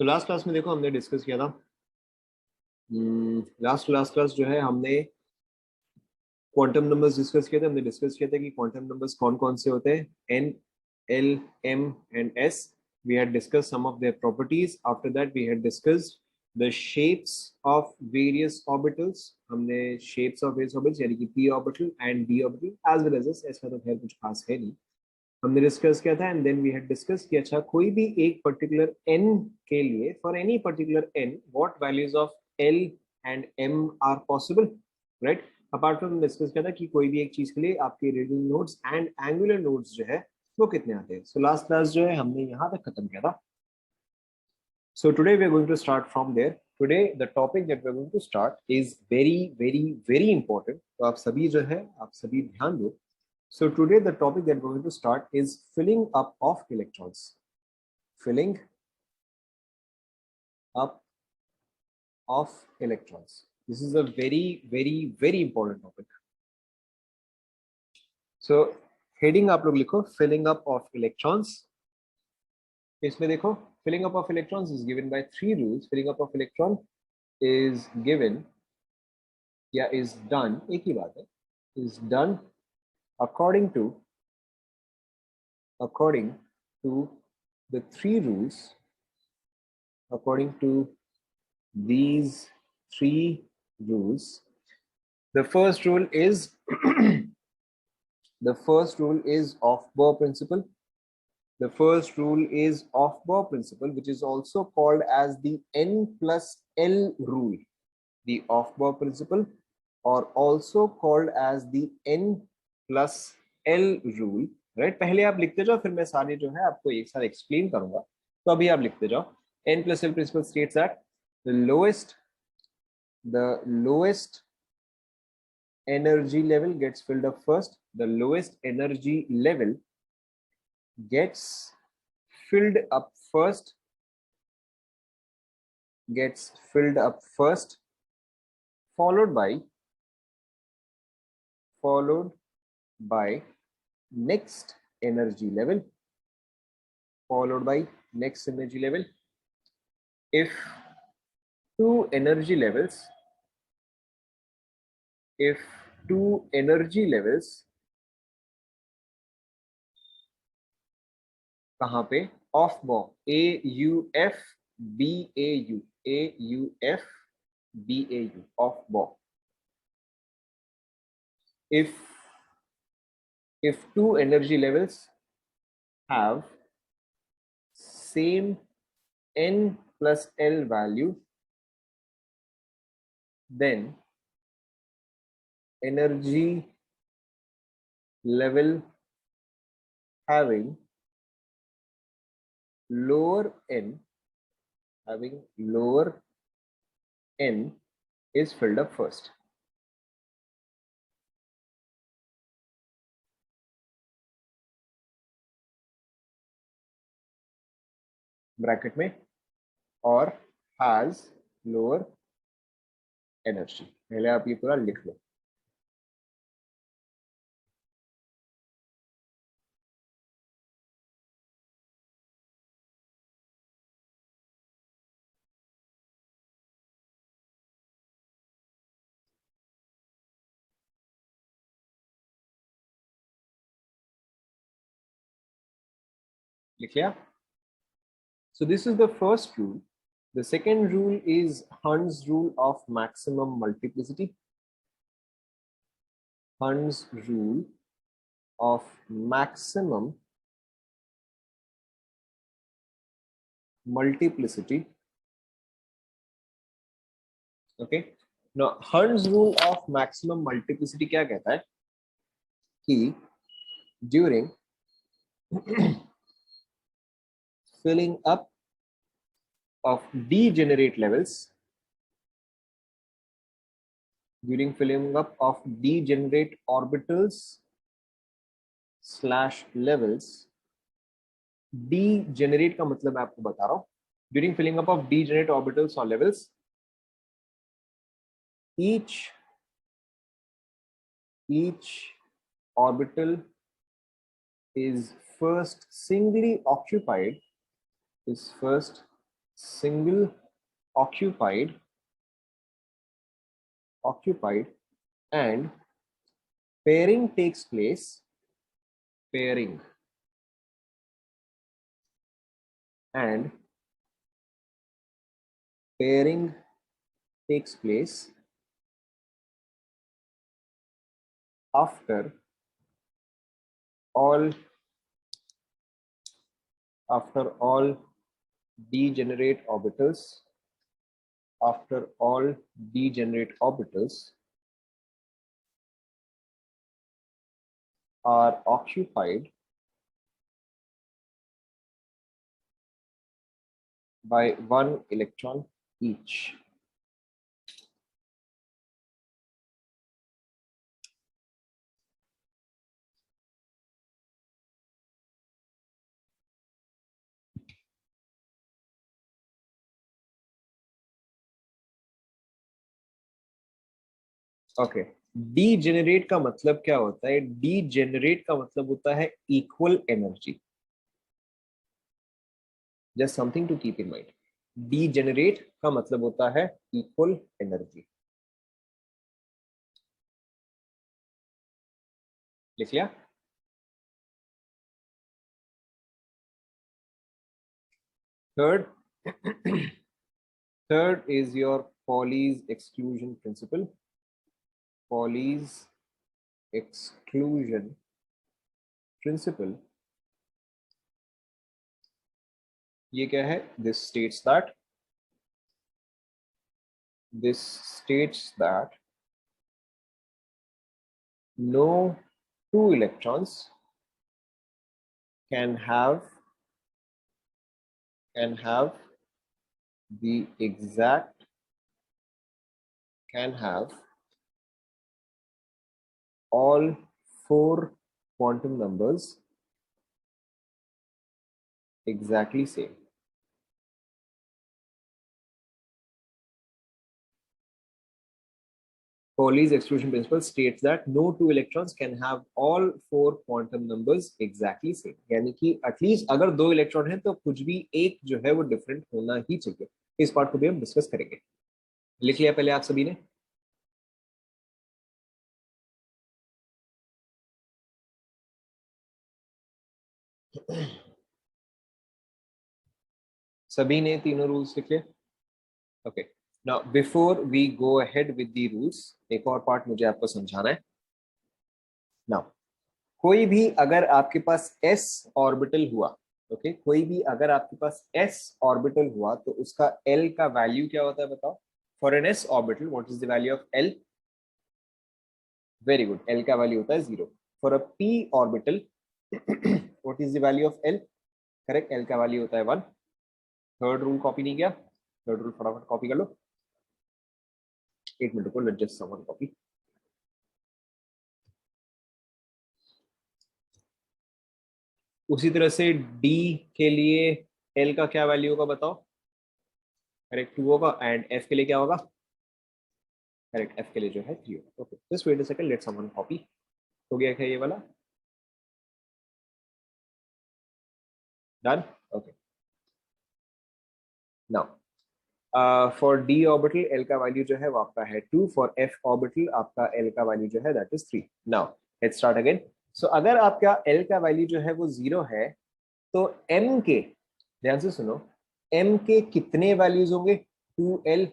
तो last class में देखो हमने डिस्कस किया था, लास्ट लास्ट क्लास जो है हमने क्वांटम नंबर्स डिस्कस किए थे। हमने डिस्कस किया था कि क्वांटम नंबर्स कौन कौन से होते हैं, n, l, m and s. We had discuss some of their properties. After that we had discussed the shapes of various orbitals. हमने शेप्स ऑफ वेरियस ऑर्बिटल्स यानी कि p orbital and d orbital as well as s. ऐसा तो खैर कुछ खास है नहीं, हमने डिस्कस किया था। And then we had discuss कि अच्छा कोई भी एक पर्टिकुलर एन के लिए, for any particular n, what values of l and m are possible, right. Apart from discuss किया था कि कोई भी एक चीज के लिए आपके radial nodes and angular nodes जो है वो कितने आते हैं। सो लास्ट क्लास जो है हमने यहाँ तक खत्म किया था। So today we are going to start from there. Today the topic that we are going to start is very very very important. तो आप सभी जो है आप सभी ध्यान दो। So today the topic that we're going to start is filling up of electrons. Filling up of electrons. This is a very very very important topic. So heading आप लोग लिखो filling up of electrons. इसमें देखो filling up of electrons is given by three rules. Filling up of electron is given या is done, एक ही बात है, is done according to the three rules, according to these three rules. The first rule is the first rule is Aufbau principle. The first rule is Aufbau principle, which is also called as the N plus L rule. The Aufbau principle, or also called as the N plus L rule, right? पहले आप लिखते जाओ, फिर मैं सारे जो है आपको एक साथ एक्सप्लेन करूंगा। तो अभी आप लिखते जाओ। N plus L principle states that the lowest energy level gets filled up first. The lowest energy level gets filled up first, followed by next energy level, if two energy levels कहाँ पे, of बॉ, AUF BAU, of बॉ। if two energy levels have same N plus L value, then energy level having lower N is filled up first. Bracket में, और has lower energy। पहले आप ये पूरा लिख लो। लिख लिया? So this is the first rule. The second rule is Hund's rule of maximum multiplicity. Hund's rule of maximum multiplicity. Okay. Now Hund's rule of maximum multiplicity क्या कहता है कि during filling up of degenerate levels, during filling up of degenerate orbitals slash levels, degenerate का मतलब मैं आपको बता रहा हूं, during filling up of degenerate orbitals or levels, each orbital is first singly occupied single occupied and pairing takes place, pairing and pairing takes place after all degenerate orbitals, after all degenerate orbitals are occupied by one electron each. Okay, degenerate का मतलब क्या होता है? Degenerate का मतलब होता है equal energy. Just something to keep in mind. Degenerate का मतलब होता है इक्वल एनर्जी। लिख लिया? Third third is your Pauli's exclusion principle. Pauli's exclusion principle, ये क्या है? This states that no two electrons can have the exact all four quantum numbers exactly same. Pauli's exclusion principle states that no two electrons can have all four quantum numbers exactly same. यानी कि at least अगर दो electron है तो कुछ भी एक जो है वो डिफरेंट होना ही चाहिए। इस पार्ट को भी हम डिस्कस करेंगे। लिख लिया पहले आप सभी ने? सभी ने तीनों रूल्स लिख लिए? Okay, now before we go ahead with the rules, एक और पार्ट मुझे आपको समझाना है। नाउ कोई भी अगर आपके पास s ऑर्बिटल हुआ, ओके, कोई भी अगर आपके पास s ऑर्बिटल हुआ तो उसका l का वैल्यू क्या होता है बताओ? For an s orbital what is the value of l? Very good, l का वैल्यू होता है 0। For a p orbital what is the value of l? Correct, l का वैल्यू होता है 1। थर्ड रूल कॉपी नहीं किया? थर्ड रूल फटाफट copy कर लो। एक मिनट को, लेट जस्ट समवन कॉपी। उसी तरह से d के लिए l का क्या वैल्यू होगा बताओ? करेक्ट 2 होगा। एंड f के लिए क्या होगा? करेक्ट, f के लिए जो है 3 होगा। Okay, just wait a second, let someone copy. हो गया क्या ये वाला? Done? Okay, now for d orbital l का वैल्यू जो है वो आपका है 2। फॉर f ऑर्बिटल आपका l का वैल्यू जो है that is 3। Now let's start again. So अगर आपका l का वैल्यू जो है वो 0 है तो m के, ध्यान से सुनो, m के कितने वैल्यूज होंगे? 2l,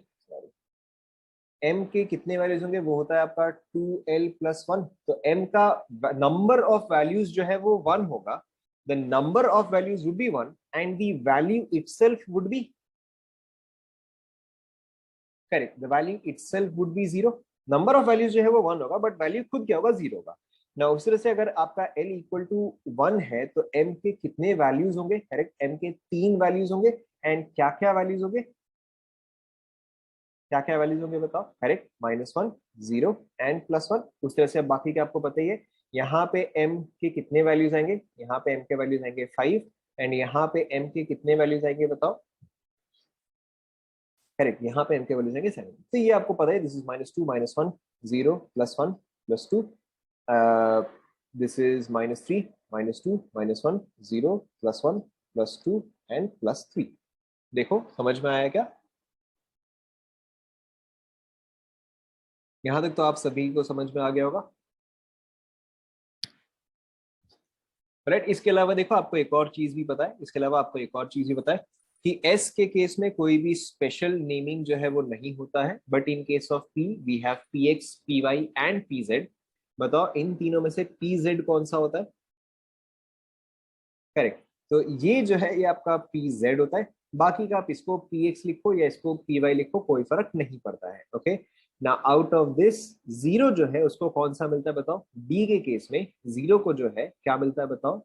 m के कितने वैल्यूज होंगे? वो होता है आपका 2l प्लस 1। तो m का नंबर ऑफ वैल्यूज जो है वो 1 होगा। The number of values would be 1 and the value itself would be, correct, the value itself would be 0। Number of values जो है वो 1 होगा बट वैल्यू खुद क्या होगा? 0 होगा। ना उस तरह से अगर आपका l इक्वल टू 1 है तो m के कितने वैल्यूज होंगे? करेक्ट, m के 3 वैल्यूज होंगे। एंड क्या क्या वैल्यूज होंगे? क्या क्या वैल्यूज होंगे बताओ? Correct, -1, 0 and +1। उस तरह से अब बाकी के आपको पता ही है। यहाँ पे m के कितने वैल्यूज आएंगे? यहाँ पे m के वैल्यूज आएंगे 5 एंड यहाँ पे m के कितने वैल्यूज आएंगे बताओ? करेक्ट, यहाँ पे m के वैल्यूज आएंगे 7। तो ये आपको पता है, this is -2 -1 0 +1 +2, this is -3 -2 -1 0 +1 +2 and +3। देखो समझ में आया क्या? यहां तक तो आप सभी को समझ में आ गया होगा, राइट? इसके अलावा देखो आपको एक और चीज भी पता है, इसके अलावा आपको एक और चीज भी पता है कि एस के केस में कोई भी स्पेशल नेमिंग जो है वो नहीं होता है, but in case of p we have p x, p y and p z. बताओ इन तीनों में से पी जेड कौन सा होता है? करेक्ट। तो ये जो है ये आपका पी जेड होता है। बाकी का आप इसको पी एक्स लिखो या इसको पी वाई लिखो, कोई फर्क नहीं पड़ता है। ओके, ना आउट ऑफ दिस जीरो जो है उसको कौन सा मिलता है बताओ? डी के केस में जीरो को जो है क्या मिलता है बताओ?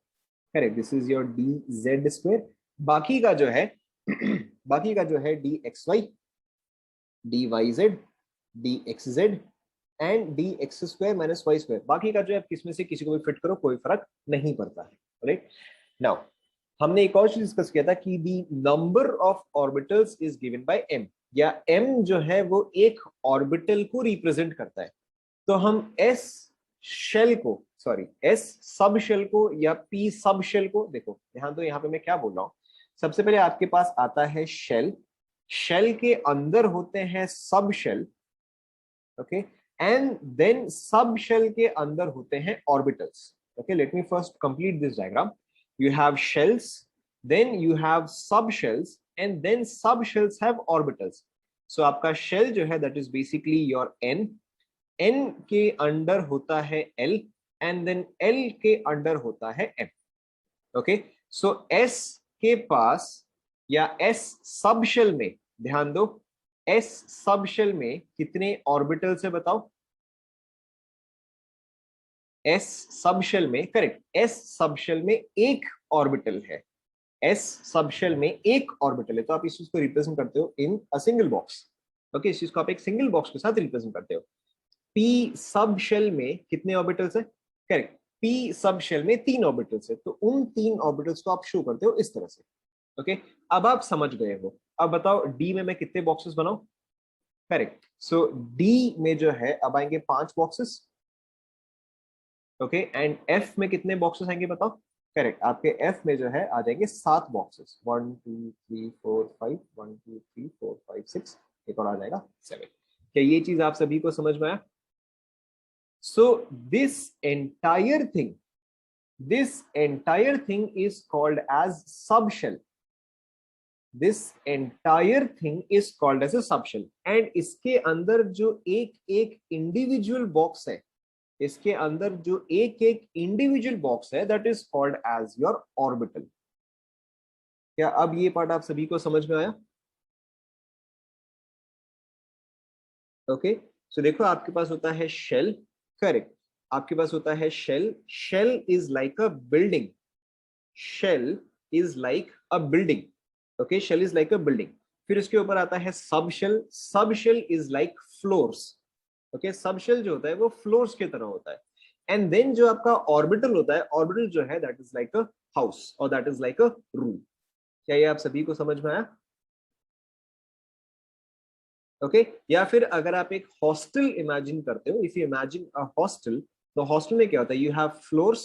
Correct, this is your d z square. बाकी का जो है बाकी का जो है d x y, d y z, d x z and d x square minus y square. बाकी का जो है आप किसमें से किसी को भी फिट करो, कोई फर्क नहीं पड़ता है। राइट नाउ, हमने एक और चीज डिस्कस किया था कि the number of orbitals is given by m, या एम जो है वो एक ऑर्बिटल को रिप्रेजेंट करता है। तो हम एस शेल को, सॉरी एस सब शेल को या पी सब शेल को, देखो ध्यान दो यहाँ पे मैं क्या बोल रहा हूं। सबसे पहले आपके पास आता है शेल, शेल के अंदर होते हैं sub shell, okay, and then sub shell के अंदर होते हैं orbitals. Okay, let me first complete this diagram. You have shells, then you have sub shells and then sub shells have orbitals. So आपका shell जो है that is basically your n, n के under होता है l and then l के under होता है M. Okay, सो S के पास या एस सब शेल में, ध्यान दो, एस सब शेल में कितने ऑर्बिटल्स है बताओ? एस सब शेल में, करेक्ट, एस सब शेल में एक ऑर्बिटल है। एस सब शेल में एक ऑर्बिटल है, तो आप इस चीज को रिप्रेजेंट करते हो इन अ सिंगल बॉक्स। ओके, इस चीज को आप एक सिंगल बॉक्स के साथ रिप्रेजेंट करते हो। पी सब शेल में कितने ऑर्बिटल्स है? करेक्ट, पी सब शेल में तीन ऑर्बिटल्स है, तो उन तीन ऑर्बिटल्स को आप शो करते हो इस तरह से। ओके, अब आप समझ गए हो। अब बताओ डी में मैं कितने बॉक्सेस बनाऊं? करेक्ट, सो डी में जो है अब आएंगे 5 बॉक्सेस। ओके, एंड एफ में कितने बॉक्सेस आएंगे बताओ? करेक्ट, आपके एफ में जो है आ जाएंगे 7 बॉक्सेस, 1 2 3 4 5, 1 2 3 4 5 6, एक और आ जाएगा 7। क्या ये चीज आप सभी को समझ में आया? So this entire thing is called as subshell. This entire thing is called as a subshell. And इसके अंदर जो एक एक इंडिविजुअल बॉक्स है, इसके अंदर जो एक एक इंडिविजुअल बॉक्स है, that is called as your orbital. क्या अब ये पार्ट आप सभी को समझ में आया? ओके, सो देखो आपके पास होता है शेल, करेक्ट, आपके पास होता है shell, shell is like a building, shell is like a building. Okay, shell is like a building. फिर उसके ऊपर आता है subshell, subshell is like floors. Okay, subshell जो होता है वो फ्लोर्स की तरह होता है। एंड देन जो आपका ऑर्बिटल होता है, ऑर्बिटल जो है that is like a house और that is like a room. क्या ये आप सभी को समझ में आया? ओके, या फिर अगर आप एक हॉस्टल इमेजिन करते हो, if you imagine a hostel, तो हॉस्टल में क्या होता है? यू हैव फ्लोर्स,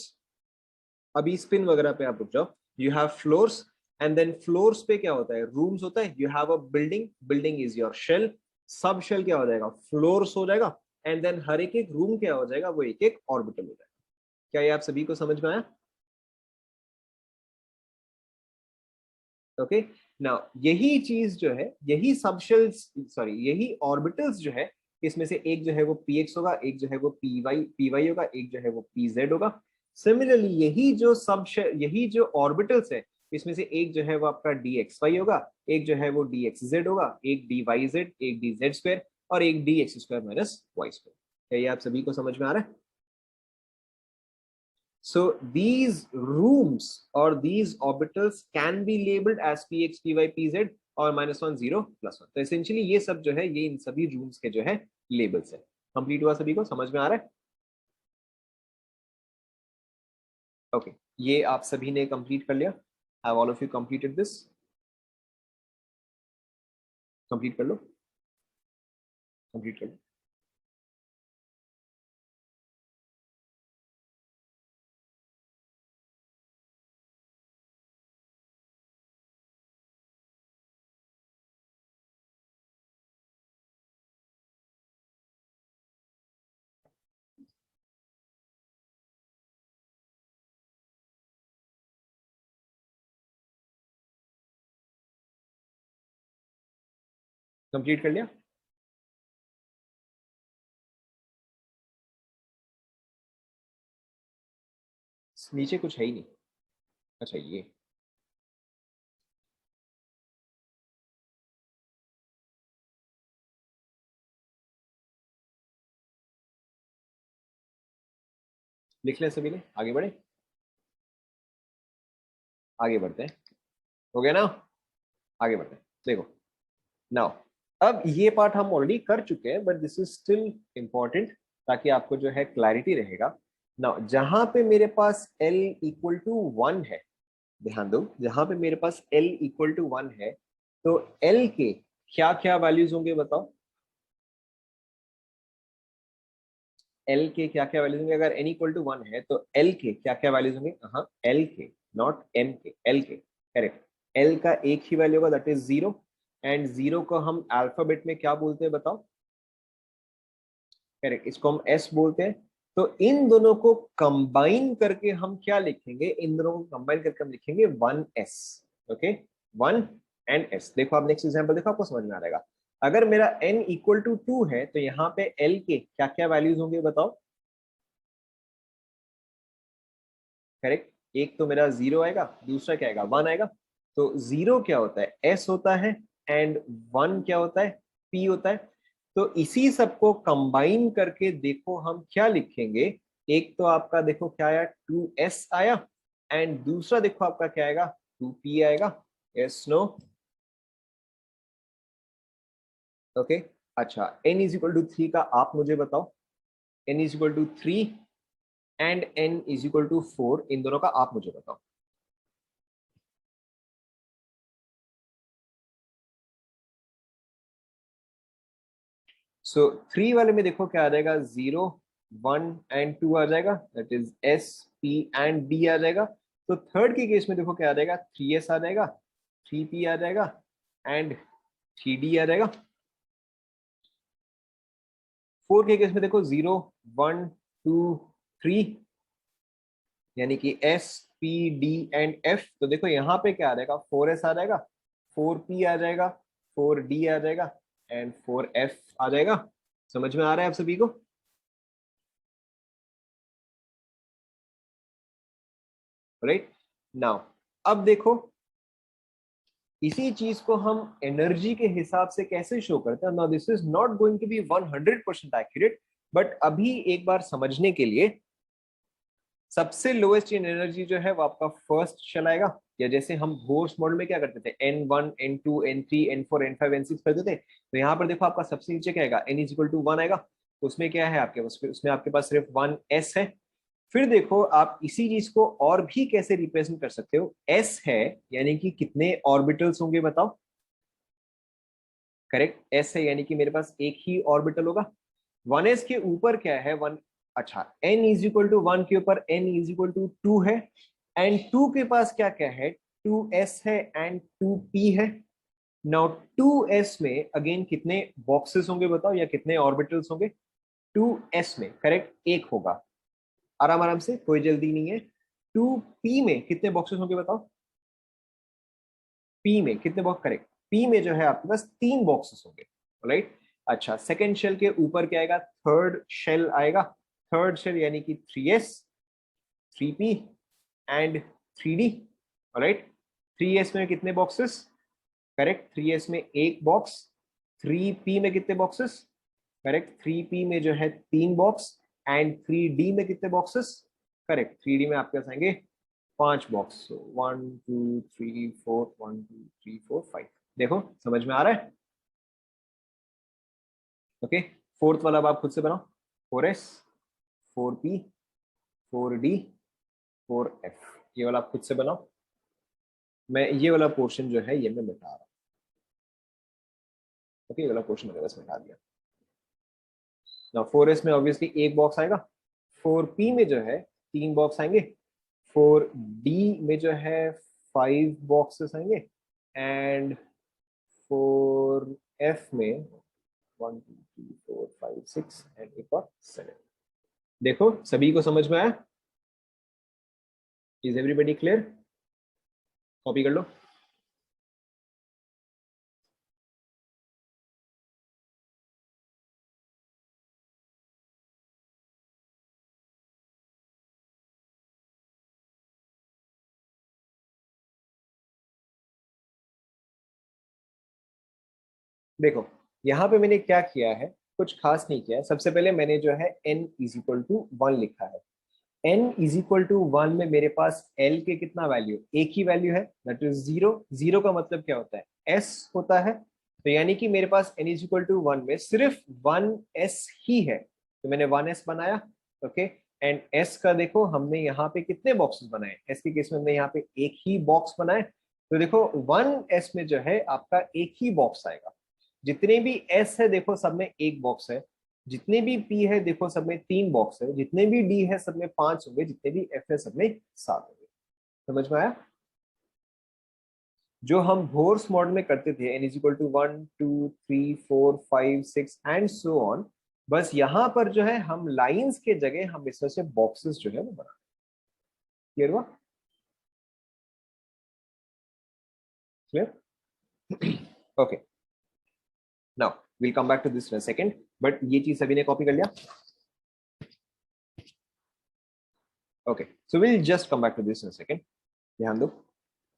अभी स्पिन वगैरह पे आप रुक जाओ, you have floors and then floors पे क्या होता है? रूम्स होता है। You have a building, building is your shell, subshell क्या हो जाएगा? फ्लोर्स हो जाएगा। एंड देन हर एक एक रूम क्या हो जाएगा? वो एक एक ऑर्बिटल हो जाएगा। क्या ये आप सभी को समझ में आया? ओके, नाउ यही चीज जो है, यही सब शेल्स, सॉरी यही ऑर्बिटल्स जो है, इसमें से एक जो है वो पी एक्स होगा, एक जो है वो पी वाई होगा, एक जो है वो पी जेड होगा। सिमिलरली यही जो सब यही जो ऑर्बिटल्स है, इसमें से एक जो है वो आपका डी एक्स वाई होगा, एक जो है वो डी एक्स जेड होगा, एक डी वाई जेड, एक डी जेड स्क्वायर और एक d x square minus y square. क्या ये आप सभी को समझ में आ रहा है? So these rooms or these orbitals can be labeled as px, py, pz और -1 0 +1। तो essentially ये सब जो है ये इन सभी रूम्स के जो है लेबल्स है। कंप्लीट हुआ? सभी को समझ में आ रहा है? ओके, ये आप सभी ने कंप्लीट कर लिया। Have all of you completed this? Complete कर लो, कंप्लीट कर लो। कंप्लीट कर लिया? नीचे कुछ है ही नहीं। अच्छा ये लिख लें सभी ने, आगे बढ़े, आगे बढ़ते हैं। हो गया ना? आगे बढ़ते हैं। देखो नाउ, अब ये पार्ट हम ऑलरेडी कर चुके हैं, but this is still important, ताकि आपको जो है क्लैरिटी रहेगा। नाउ जहां पे मेरे पास l इक्वल टू 1 है, ध्यान दो, जहां पे मेरे पास l इक्वल टू 1 है, तो l के क्या क्या वैल्यूज होंगे बताओ? l के क्या क्या वैल्यूज होंगे? अगर n इक्वल टू 1 है तो l के क्या क्या वैल्यूज होंगे? हाँ, l के, नॉट m के, l के, करेक्ट। l का एक ही वैल्यू होगा, दैट इज 0, एंड 0 को हम अल्फाबेट में क्या बोलते हैं बताओ? करेक्ट, इसको हम s बोलते हैं। तो इन दोनों को कंबाइन करके हम क्या लिखेंगे? इन दोनों को कंबाइन करके हम लिखेंगे 1s। Okay, 1 and s। देखो आप नेक्स्ट एग्जांपल देखो, आपको समझ में आ जाएगा। अगर मेरा n इक्वल टू 2 है तो यहाँ पे l के क्या क्या वैल्यूज होंगे बताओ? करेक्ट, एक तो मेरा 0 आएगा, दूसरा क्या आएगा? 1 आएगा। तो 0 क्या होता है? s होता है, एंड 1 क्या होता है? p होता है। तो इसी सबको कंबाइन करके देखो हम क्या लिखेंगे। एक तो आपका देखो क्या आया, 2s आया, एंड दूसरा देखो आपका क्या आएगा? 2p आएगा। Yes no? ओके। अच्छा, n इज इक्वल टू 3 का आप मुझे बताओ। n is equal to 3 and n is equal to 4, इन दोनों का आप मुझे बताओ। सो 3 वाले में देखो क्या आ जाएगा? 0, 1 and 2 आ जाएगा, that is s, p and d आ जाएगा। तो थर्ड के केस में देखो क्या आ जाएगा? 3s आ जाएगा, 3p आ जाएगा, एंड 3d आ जाएगा। फोर के केस में देखो 0, 1, 2, 3, यानी कि s, p, d and f। तो देखो यहाँ पे क्या आ जाएगा? 4s आ जाएगा, 4p आ जाएगा, 4d आ जाएगा, एंड 4f आ जाएगा। समझ में आ रहा है आप सभी को? राइट नाउ, अब देखो इसी चीज को हम एनर्जी के हिसाब से कैसे शो करते हैं। Now this is not going to be 100% accurate, but अभी एक बार समझने के लिए, सबसे लोएस्ट इन एनर्जी जो है वो आपका फर्स्ट चलाएगा। या जैसे हम बोर्स मॉडल में क्या करते थे, n1, n2, n3, n4, n5, n6 करते थे, तो यहाँ पर देखो आपका सबसे नीचे क्या आएगा? n इज इक्वल टू 1 आएगा। तो उसमें क्या है आपके पास? उसमें आपके पास सिर्फ 1s है। फिर देखो आप इसी चीज को और भी कैसे रिप्रेजेंट कर सकते हो। s है, यानी कि कितने ऑर्बिटल्स होंगे बताओ? करेक्ट, s है यानी कि मेरे पास एक ही ऑर्बिटल होगा। 1s के ऊपर क्या है? वन, अच्छा, n इज इक्वल टू 1 के ऊपर n इज इक्वल टू 2 है, एंड 2 के पास क्या क्या है? 2s है एंड 2p है। नाउ 2s में अगेन कितने बॉक्सेस होंगे बताओ, या कितने ऑर्बिटल्स होंगे? 2s में करेक्ट एक होगा, आराम आराम से, कोई जल्दी नहीं है। 2p में कितने बॉक्सेस होंगे बताओ? p में कितने बॉक्स? करेक्ट, p में जो है आपके पास 3 बॉक्सेस होंगे। राइट। अच्छा, सेकेंड शेल के ऊपर क्या आएगा? थर्ड शेल आएगा। थर्ड शेल यानी कि 3s, 3p and 3d। Right, 3s में कितने बॉक्सेस? करेक्ट, 3s में एक बॉक्स। 3p में कितने बॉक्सेस? करेक्ट, 3p में जो है 3 बॉक्स, एंड 3d में कितने बॉक्सेस? करेक्ट, 3d में आपके पास आएंगे 5 बॉक्स। 1 2 3 4, 1 2 3 4 5। देखो समझ में आ रहा है? ओके, फोर्थ वाला अब आप खुद से बनाओ। 4s, 4p, 4d, 4f, ये वाला आप खुद से बनाओ। मैं ये वाला पोर्शन जो है ये मैं मिटा रहा हूँ। ओके, ये वाला पोर्शन मैंने बस मिटा दिया। ना 4s में ऑब्वियसली एक बॉक्स आएगा। 4p में जो है 3 बॉक्स आएंगे। 4d में जो है 5 बॉक्सेस आएंगे, एंड 4f में 1 2 3 4 5 6 एंड एक और 7। देखो सभी को समझ में आया? Is everybody clear? कॉपी कर लो। देखो यहाँ पे मैंने क्या किया है, कुछ खास नहीं किया है। सबसे पहले मैंने जो है n इज इक्वल टू 1 लिखा है। n इज इक्वल टू 1 में मेरे पास l के कितना वैल्यू, एक ही वैल्यू है, दैट इज 0। 0 का मतलब क्या होता है, s होता है। तो यानी कि मेरे पास n इज इक्वल टू 1 में सिर्फ 1s ही है, तो मैंने 1s बनाया। ओके, एंड s का देखो हमने यहाँ पे कितने बॉक्सेस बनाए, s के केस में हमने यहाँ पे एक ही बॉक्स बनाए। तो देखो 1s में जो है आपका एक ही बॉक्स आएगा। जितने भी s है देखो सब में एक बॉक्स है, जितने भी p है देखो सब में 3 बॉक्स है, जितने भी d है सब में 5 होंगे, जितने भी f है सब में 7 होंगे। समझ में आया? जो हम भोर्स मॉडल में करते थे n is equal to 1 2 3 4 5 6 and so on, बस यहाँ पर जो है हम लाइंस के जगह हम इस तरह से बॉक्सेस जो है वो बना। क्लियर हुआ? Clear? Okay, now will come back to this in a second, but ये चीज सभी ने कॉपी कर लिया? Okay, so will just come back to this in a second. ध्यान दो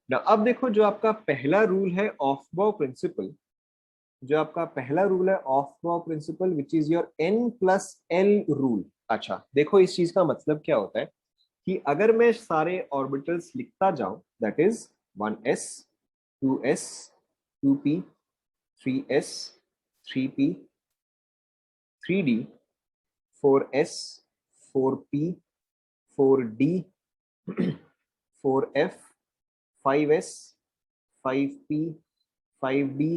ना। अब देखो जो आपका पहला रूल है ऑफ बॉ प्रिंसिपल, जो आपका पहला रूल है ऑफ बॉ principal which is your n plus l rule. अच्छा देखो इस चीज का मतलब क्या होता है कि अगर मैं सारे ऑर्बिटल्स लिखता जाऊं, that is 1s 2s 2p 3s 3p 3d 4s 4p 4d 4f 5s 5p 5d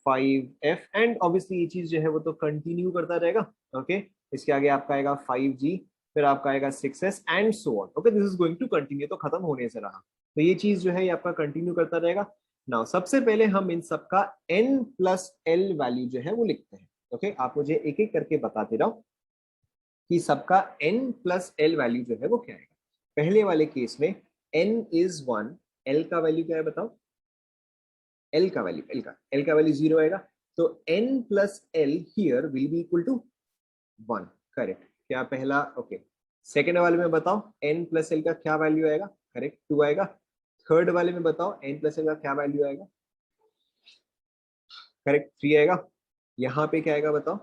5f, and obviously ये चीज जो है वो तो कंटिन्यू करता रहेगा। ओके, इसके आगे आपका आएगा 5g, फिर आपका आएगा 6s and so on. Okay, this is going to continue, तो खत्म होने से रहा। तो ये चीज जो है ये आपका कंटिन्यू करता रहेगा। नाउ सबसे पहले हम इन सबका n प्लस एल वैल्यू जो है वो लिखते हैं। ओके, आप मुझे एक एक करके बताते रहो कि सबका n प्लस एल वैल्यू जो है वो क्या आएगा। पहले वाले केस में n इज 1, l का वैल्यू क्या है बताओ? एल का वैल्यू 0 आएगा, तो n plus l here will be equal to 1। Correct, क्या पहला? ओके, सेकेंड वाले में बताओ n प्लस एल का क्या वैल्यू आएगा? करेक्ट, 2 आएगा। थर्ड वाले में बताओ n प्लस एल का क्या वैल्यू आएगा? करेक्ट, 3 आएगा। यहाँ पे क्या आएगा बताओ?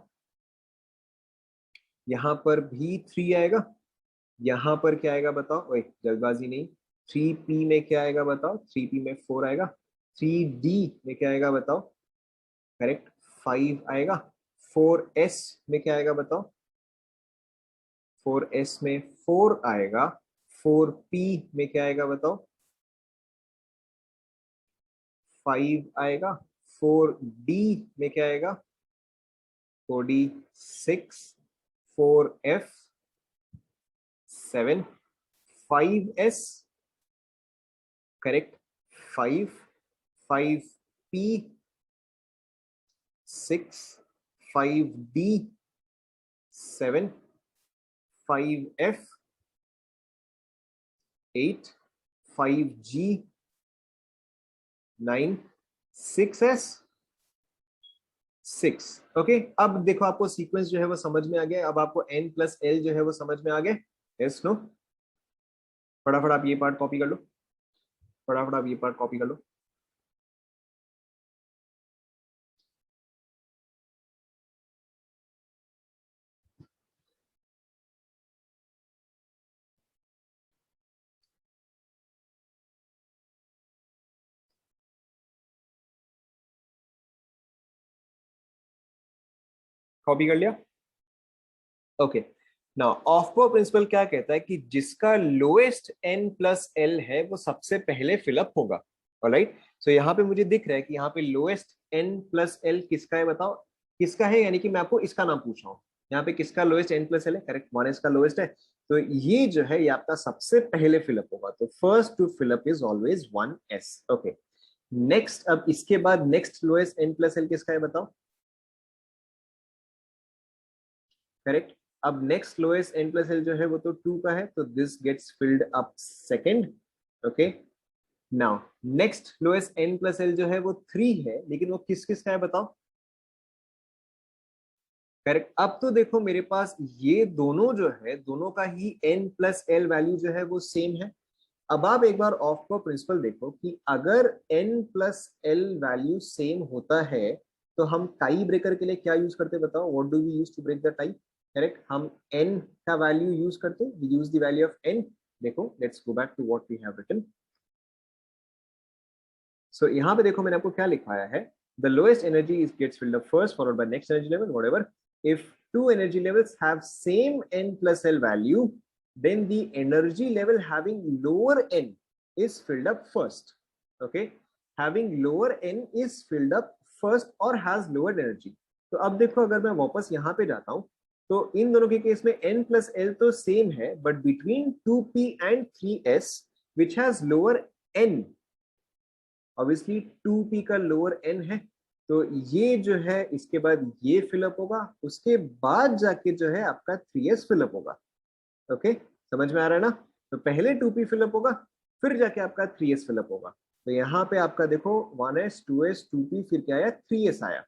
यहाँ पर भी 3 आएगा। यहाँ पर क्या आएगा बताओ? ओए जल्दबाजी नहीं, 3p में क्या आएगा बताओ? 3p में 4 आएगा। 3d में क्या आएगा बताओ? करेक्ट, 5 आएगा। 4s में क्या आएगा बताओ? 4s में 4 आएगा। 4p में क्या आएगा बताओ? 5 आएगा। 4d में क्या आएगा? 4d 6, 4f 7, 5s correct 5, 5p 6, 5d 7, 5f 8, 5g 9, 6s 6। Okay, अब देखो आपको सीक्वेंस जो है वो समझ में आ गया। अब आपको n प्लस एल जो है वो समझ में आ गया? Yes no? फटाफट आप ये पार्ट कॉपी कर लो, फटाफट आप ये पार्ट कॉपी कर लो। कॉपी कर लिया? ओके, नाउ ऑफ बॉ प्रिंसिपल क्या कहता है कि जिसका लोएस्ट n प्लस एल है वो सबसे पहले फिलअप होगा। ऑलराइट, सो यहाँ पे मुझे दिख रहा है कि यहाँ पे लोएस्ट n प्लस एल किसका है बताओ? किसका है, यानी कि मैं आपको इसका नाम पूछ रहा हूँ। यहाँ पे किसका लोएस्ट n प्लस एल है? करेक्ट, 1s का लोएस्ट है। तो ये जो है ये आपका सबसे पहले फिलअप होगा। तो first to fill up is always 1s। Okay, next, अब इसके बाद next lowest n plus l किसका है बताओ? करेक्ट, अब next lowest n plus l जो है वो तो 2 का है, तो this gets filled up second. Okay, now next lowest n plus l जो है वो 3 है, लेकिन वो किस किस का है बताओ? करेक्ट, अब तो देखो मेरे पास ये दोनों जो है दोनों का ही n प्लस एल वैल्यू जो है वो सेम है। अब आप एक बार ऑफ को प्रिंसिपल देखो कि अगर n plus L value same होता है तो हम टाई ब्रेकर के लिए क्या यूज करते बताओ, what do we use to break the tie? Correct, हम n का वैल्यू यूज करते, we use the value of n। देखो let's go back to what we have written. सो यहाँ पे देखो मैंने आपको क्या लिखवाया है, the lowest energy is gets filled up first followed by next energy level whatever if two energy levels have same n plus l value then the energy level having lower n is filled up first. Okay, having lower n is filled up first or has lower energy। तो अब देखो अगर मैं वापस यहाँ पे जाता हूँ तो इन दोनों के केस में n plus l तो सेम है but between 2p and 3s which has lower n, obviously 2p का लोअर n है तो ये जो है इसके बाद ये फिलअप होगा, उसके बाद जाके जो है आपका 3s फिलअप होगा। ओके, समझ में आ रहा है ना? तो पहले 2p फिलअप होगा फिर जाके आपका 3s फिलअप होगा। तो यहाँ पे आपका देखो 1s 2s 2p फिर क्या आया 3s आया।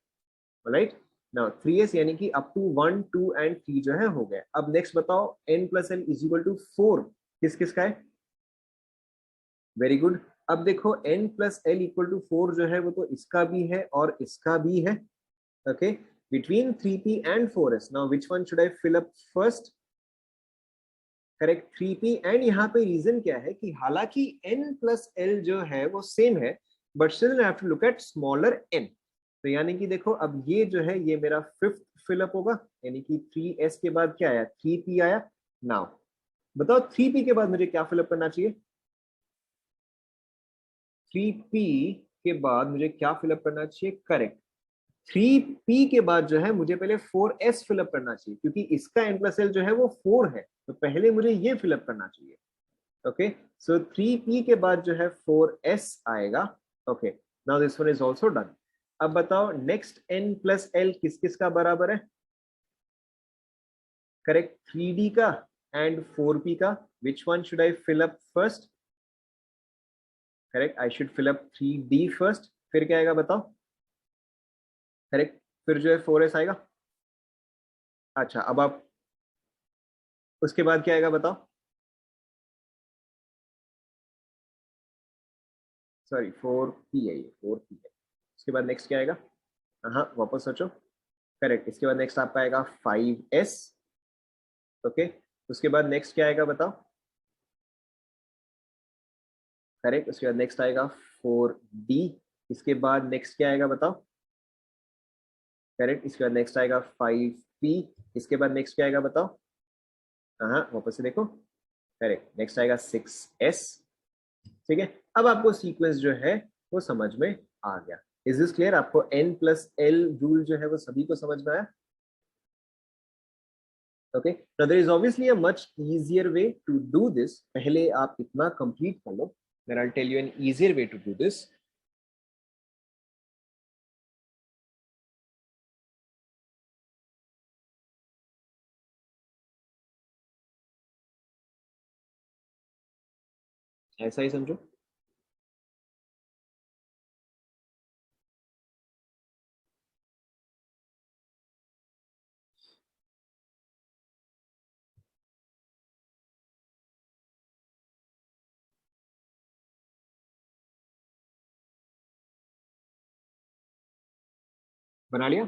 राइट नाउ 3s यानी कि अप टू 1 2 एंड 3 जो है हो गया। अब नेक्स्ट बताओ n plus l is equal to 4 किस किस का है? Very good. अब देखो n plus l equal to 4 जो है वो तो इसका भी है और इसका भी है। Okay, between 3p and 4s now which one should I fill up first? Correct 3p। And यहाँ पे रीजन क्या है कि हालांकि n प्लस एल जो है वो सेम है but still I have to look at smaller n। तो यानी कि देखो अब ये जो है ये मेरा फिफ्थ फिलअप होगा यानी कि 3s के बाद क्या आया 3p आया। नाउ बताओ 3p के बाद मुझे क्या फिलअप करना चाहिए? 3p के बाद मुझे क्या फिलअप करना चाहिए? करेक्ट, 3p के बाद जो है मुझे पहले 4s फिलअप करना चाहिए क्योंकि इसका n प्लस एल जो है वो 4 है तो पहले मुझे ये फिलअप करना चाहिए। ओके, सो 3p के बाद जो है 4s आएगा। Okay, now this one is also done. अब बताओ नेक्स्ट n प्लस एल किस किस का बराबर है? करेक्ट, 3d का एंड 4p का। Which one should I fill up first? Correct, I should fill up 3d first. फिर क्या आएगा बताओ? करेक्ट, फिर जो है 4s आएगा। अच्छा, अब आप उसके बाद क्या आएगा बताओ? सॉरी 4p है, ये 4p है। उसके बाद नेक्स्ट क्या आएगा? हाँ वापस सोचो। करेक्ट, इसके बाद नेक्स्ट आपका आएगा 5s। ओके, उसके बाद नेक्स्ट क्या आएगा बताओ? करेक्ट, उसके बाद नेक्स्ट आएगा 4d। इसके बाद नेक्स्ट क्या आएगा बताओ? करेक्ट, इसके बाद नेक्स्ट आएगा 5p। इसके बाद नेक्स्ट क्या आएगा बताओ? हाँ वापस से देखो। करेक्ट, नेक्स्ट आएगा 6s। ठीक है, अब आपको सीक्वेंस जो है वो समझ में आ गया। Is this clear? आपको n प्लस एल रूल जो है वो सभी को समझ में आया? Okay, now there is obviously a much easier way to do this. पहले आप इतना कंप्लीट कर लो, then I will tell you an easier way to do this. ऐसा ही समझो। बना लिया?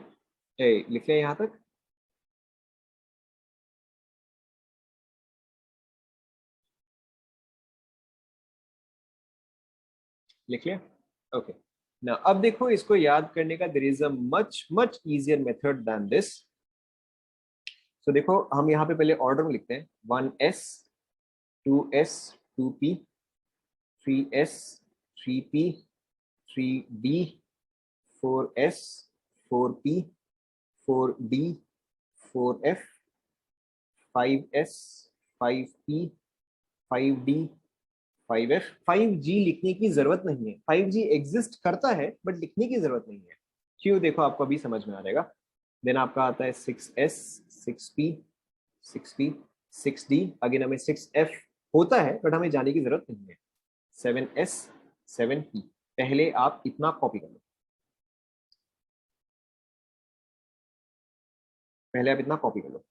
लिख लिया यहाँ तक? लिख लिया? ओके, ना अब देखो इसको याद करने का there is a much much easier method than this. So देखो हम यहाँ पे पहले ऑर्डर में लिखते हैं 1s 2s 2p 3s 3p 3d 4s 4p 4d 4f 5s 5p 5d 5f। 5g लिखने की जरूरत नहीं है, 5g एग्जिस्ट करता है बट लिखने की जरूरत नहीं है। क्यों? देखो आपको अभी समझ में आ जाएगा। देन आपका आता है 6s 6p 6p 6d। Again हमें 6f होता है बट हमें जाने की जरूरत नहीं है। 7s 7p। पहले आप इतना कॉपी कर लो, पहले आप इतना कॉपी कर लो।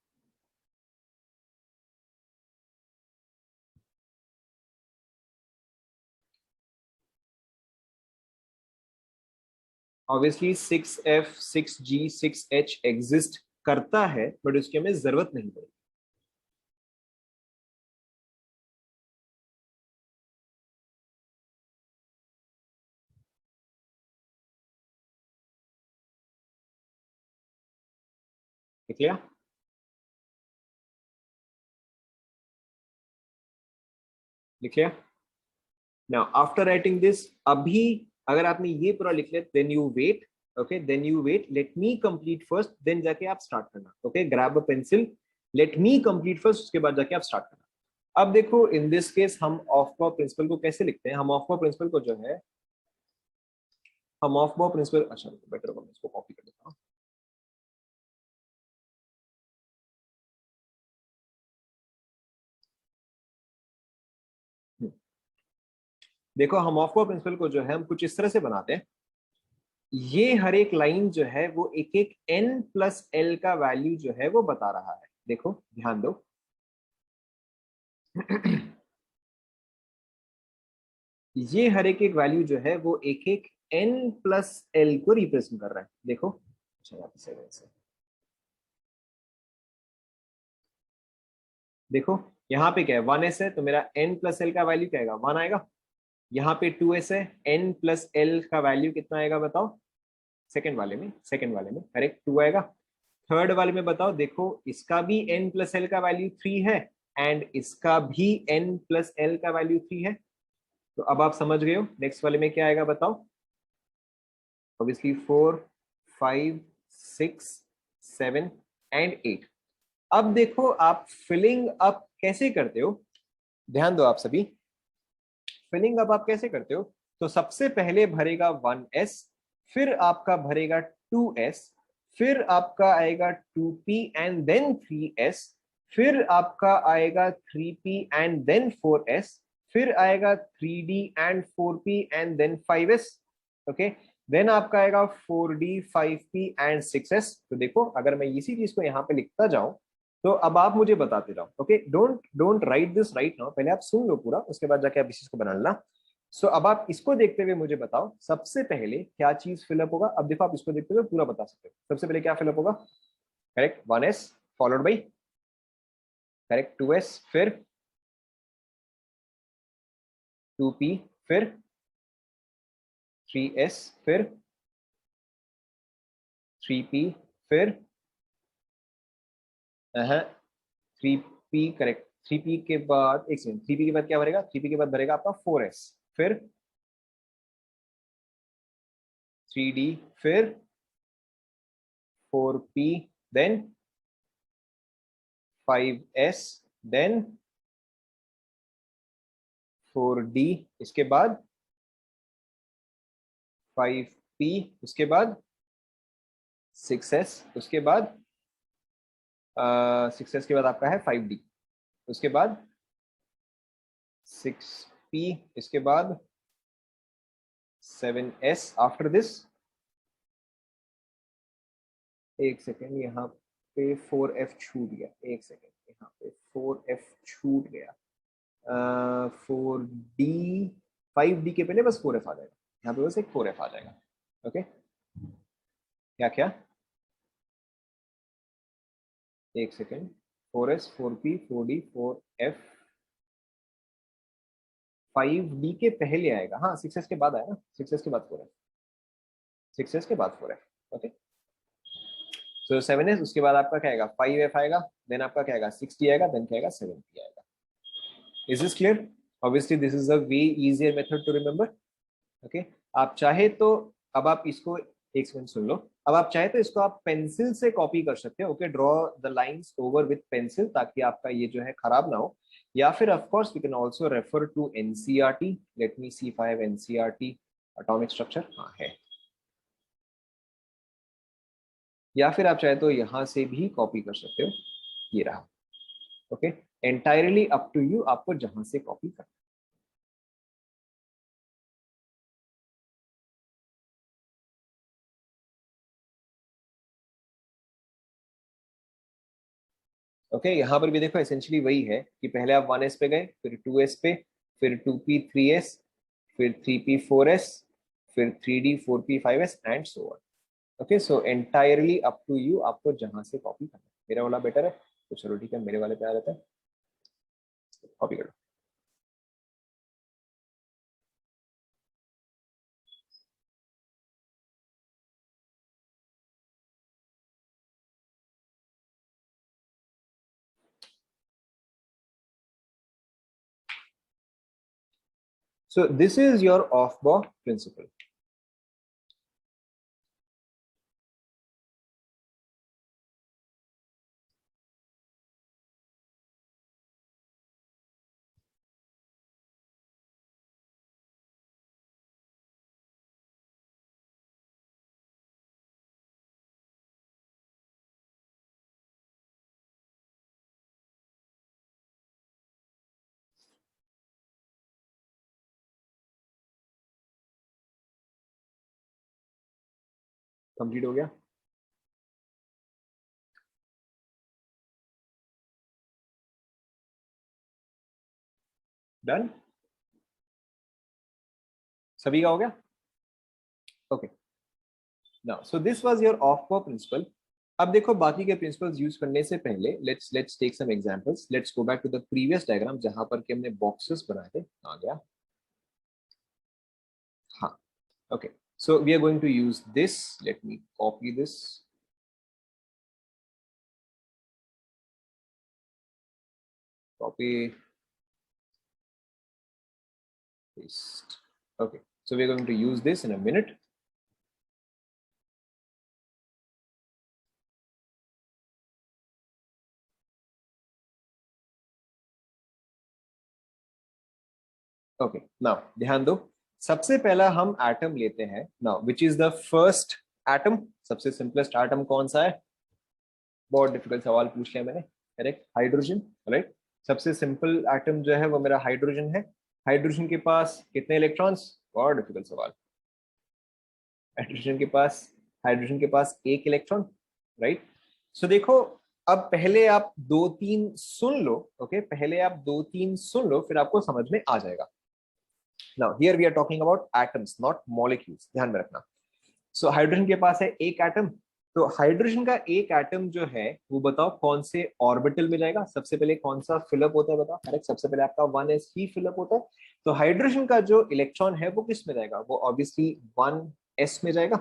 Obviously 6F 6G 6H exist करता है, बट उसकी हमें जरूरत नहीं पड़ेगी। लिख लिया? लिख लिया? नाउ आफ्टर राइटिंग दिस, अभी अगर आपने ये पूरा लिख लिया, then you wait, okay, then you wait, let me complete first, then जाके आप स्टार्ट करना। Okay, grab a pencil, let me complete first, उसके बाद जाके आप स्टार्ट करना। अब देखो, इन दिस केस हम ऑफ बॉ प्रिंसिपल को कैसे लिखते हैं? हम ऑफ बॉ प्रिंसिपल को जो है, हम ऑफ बॉ प्रिंसिपल, अच्छा बेटर होगा मैं इसको कॉपी कर देता हूँ। देखो, हम ऑफ बॉ प्रिंसिपल को जो है हम कुछ इस तरह से बनाते हैं, ये हर एक लाइन जो है वो एक एक n प्लस एल का वैल्यू जो है वो बता रहा है। देखो ध्यान दो, ये हर एक एक वैल्यू जो है वो एक एक n प्लस एल को रिप्रेजेंट कर रहा है। देखो, अच्छा यहाँ पे 7 से, देखो यहाँ पे क्या है, 1s है, तो मेरा n प्लस एल का वैल्यू क्या आएगा, 1 आएगा। यहाँ पे 2s है, n प्लस एल का वैल्यू कितना आएगा बताओ? सेकंड वाले में करेक्ट 2 आएगा। थर्ड वाले में बताओ, देखो इसका भी n प्लस एल का वैल्यू 3 है, एंड इसका भी n प्लस एल का वैल्यू 3 है। तो अब आप समझ गए हो नेक्स्ट वाले में क्या आएगा बताओ? Obviously 4, 5, 6, 7 and 8। अब देखो आप फिलिंग अप कैसे करते हो, ध्यान दो आप सभी। फिलिंग अप आप कैसे करते हो? तो सबसे पहले भरेगा 1s, फिर आपका भरेगा 2s, फिर आपका आएगा 2p एंड देन 3s, फिर आपका आएगा 3p एंड देन 4s, फिर आएगा 3d and 4p and then 5s। Okay, then आपका आएगा 4d 5p एंड 6s। तो देखो, अगर मैं इसी चीज को यहाँ पे लिखता जाऊं, तो अब आप मुझे बताते जाओ। Okay, don't don't write this right now, पहले आप सुन लो पूरा, उसके बाद जाके आप इस चीज को बना लेना। सो अब आप इसको देखते हुए मुझे बताओ, सबसे पहले क्या चीज फिलअप होगा? अब देखो, आप इसको देखते हुए पूरा बता सकते हो। सबसे पहले क्या फिलअप होगा? Correct 1s, followed by correct 2s, फिर 2p, फिर 3s, फिर 3p, फिर 3p, करेक्ट 3p के बाद, एक सेकंड, 3p के बाद क्या भरेगा? 3p के बाद भरेगा आपका 4s, फिर 3d, फिर 4p, then 5s, then 4d, इसके बाद 5p, उसके बाद 6s, उसके बाद 6s के बाद आपका है 5d, उसके बाद 6p, इसके बाद 7s। आफ्टर दिस, एक सेकेंड, यहाँ पे 4f छूट गया, एक सेकेंड, यहाँ पे 4f छूट गया। 4d, 5d के पहले बस 4f आ जाएगा, यहाँ पे बस एक 4f आ जाएगा। ओके, क्या क्या, एक second, 4s 4p 4d 4f, 5d के पहले आएगा, हाँ 6s के बाद आया ना, 6s के बाद 4f, 6s के बाद 4f। ओके, सो 7s, उसके बाद आपका क्या आएगा? 5f आएगा, देन आपका क्या आएगा? 6d आएगा, देन क्या आएगा? 7p आएगा। Is this clear? Obviously this is a way easier method to remember. Okay, आप चाहे तो, अब आप इसको एक सेकंड सुन लो, अब आप चाहे तो इसको आप पेंसिल से कॉपी कर सकते हो। Okay, draw the lines over with pencil, ताकि आपका ये जो है खराब ना हो। या फिर of course we can also refer to NCERT. Let me see if I have NCERT atomic structure, हाँ है। या फिर आप चाहे तो यहां से भी कॉपी कर सकते हो, ये रहा। Okay, entirely up to you, आपको जहां से कॉपी करना। ओके, यहाँ पर भी देखो एसेंशियली वही है कि पहले आप 1s पे गए, फिर 2s पे, फिर 2p 3s, फिर 3p 4s, फिर 3D 4p 5s and so on. Okay, so entirely up to you, आपको जहां से कॉपी करना है। मेरा वाला बेटर है तो चलो ठीक है, मेरे वाले पे आ जाता है, कॉपी करो। So this is your Aufbau principle. Complete हो गया? डन? सभी का हो गया? Okay, now so this was your Aufbau principle. अब देखो बाकी के प्रिंसिपल्स यूज करने से पहले let's take some examples. Let's go back to the previous diagram जहां पर कि हमने बॉक्सेस बनाए थे। आ गया? हाँ, okay, so we are going to use this. Let me copy this, copy, paste. Okay, so we're going to use this in a minute. Okay, now ध्यान दो, सबसे पहला हम एटम लेते हैं। Now which is the first atom? सबसे simplest atom कौन सा है? बहुत डिफिकल्ट सवाल पूछ लिया मैंने। Correct, hydrogen. राइट, सबसे सिंपल एटम जो है वो मेरा हाइड्रोजन है। हाइड्रोजन के पास कितने इलेक्ट्रॉन्स? बहुत डिफिकल्ट सवाल। हाइड्रोजन के पास, हाइड्रोजन के पास एक इलेक्ट्रॉन। राइट, सो देखो, अब पहले आप दो तीन सुन लो। ओके, पहले आप दो तीन सुन लो, फिर आपको समझ में आ जाएगा। Now here we are talking about atoms, not molecules, ध्यान में रखना। So हाइड्रोजन के पास है एक एटम। तो हाइड्रोजन का एक एटम जो है वो बताओ कौन से ऑर्बिटल में जाएगा? सबसे पहले कौन सा फिलअप होता है बताओ? करेक्ट, सबसे पहले आपका 1s ही फिलअप होता है। तो हाइड्रोजन का जो इलेक्ट्रॉन है वो किस में जाएगा? वो ऑब्वियसली 1s में जाएगा।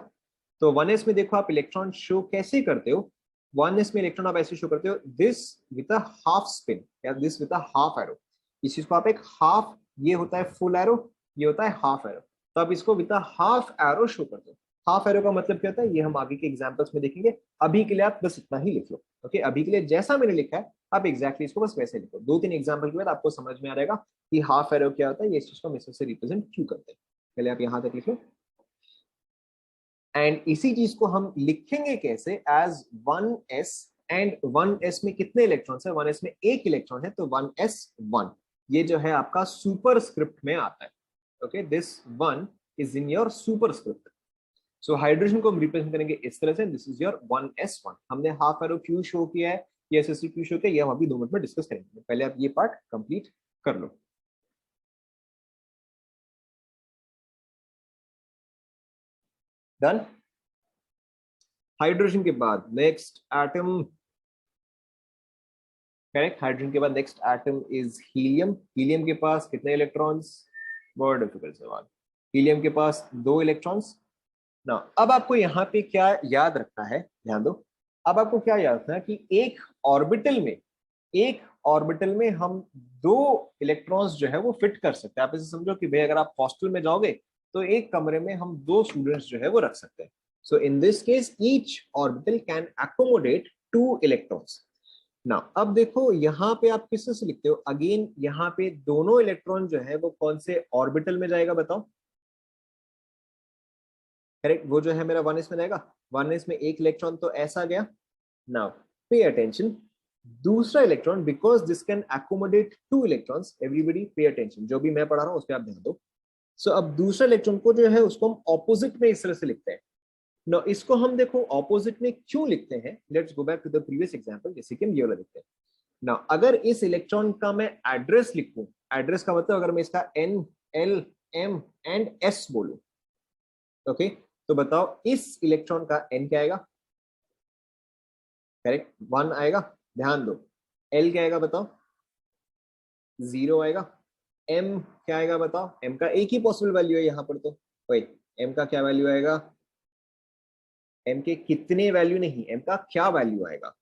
तो 1s में देखो आप इलेक्ट्रॉन शो कैसे करते हो? 1s में इलेक्ट्रॉन आप ऐसे शो करते हो, this with a half spin या this with a half arrow. इस चीज को आप एक हाफ, ये होता है फुल एरो, ये होता है हाफ एरो। तो आप इसको with a half arrow show करते हो। हाफ एरो का मतलब क्या होता है ये हम आगे के एग्जांपल्स में देखेंगे। अभी के लिए आप बस इतना ही लिख लो। ओके, अभी के लिए जैसा मैंने लिखा है आप एग्जैक्टली इसको बस वैसे लिखो। दो तीन एग्जांपल के बाद आपको समझ में आ जाएगा कि हाफ एरो क्या होता है, ये इस चीज को हम इससे रिप्रेजेंट क्यों करते हैं। पहले आप यहां तक लिख लो, एंड इसी चीज को हम लिखेंगे कैसे? As 1s। एंड 1s में कितने इलेक्ट्रॉन्स है? 1s में एक इलेक्ट्रॉन है, तो 1s1 ये जो है आपका सुपर स्क्रिप्ट में आता है। Okay, this 1 is in your super script. So hydrogen को हम रिप्रेजेंट करेंगे इस तरह से, दिस इज योर 1s1। हमने हाफ एरो क्यों शो किया है, ये एसएससी क्यों शो किया, ये हम अभी 2 मिनट में डिस्कस करेंगे। पहले आप ये पार्ट कंप्लीट कर लो। डन? हाइड्रोजन के बाद नेक्स्ट एटम, करेक्ट, हाइड्रोजन के बाद next atom is helium. Helium के पास कितने इलेक्ट्रॉन्स? बहुत डिफिकल्ट सवाल। हीलियम के पास दो इलेक्ट्रॉन्स ना। अब आपको यहाँ पे क्या याद रखना है, ध्यान दो। अब आपको क्या याद रखना है कि एक ऑर्बिटल में, एक ऑर्बिटल में हम दो इलेक्ट्रॉन्स जो है वो फिट कर सकते हैं। आप ऐसे समझो कि भाई अगर आप हॉस्टल में जाओगे तो एक कमरे में हम दो स्टूडेंट्स जो है वो रख सकते हैं। So in this case each orbital can accommodate two electrons. ना अब देखो यहाँ पे आप किस से लिखते हो? अगेन यहाँ पे दोनों इलेक्ट्रॉन जो है वो कौन से ऑर्बिटल में जाएगा बताओ? करेक्ट, वो जो है मेरा 1s में जाएगा। 1s में एक इलेक्ट्रॉन तो ऐसा गया। नाउ पे अटेंशन, दूसरा electron, because this can accommodate two electrons, everybody pay attention, जो भी मैं पढ़ा रहा हूँ उस पर आप ध्यान दो। सो अब दूसरा इलेक्ट्रॉन को जो है उसको हम ऑपोजिट में इस तरह से लिखते हैं। नो, इसको हम देखो ऑपोजिट में क्यों लिखते हैं, let's go back to the previous example. जैसे कि हम ये वाला लिखते हैं ना, अगर इस इलेक्ट्रॉन का मैं एड्रेस लिखूं, एड्रेस का मतलब अगर मैं इसका N L M and S बोलूं, ओके, तो बताओ इस इलेक्ट्रॉन का n क्या आएगा? करेक्ट, 1 आएगा। ध्यान दो, l क्या आएगा बताओ? 0 आएगा। m क्या आएगा बताओ? m का एक ही पॉसिबल वैल्यू है यहाँ पर, तो वेट, m का क्या वैल्यू आएगा? m के कितने वैल्यू नहीं, m का क्या वैल्यू आएगा?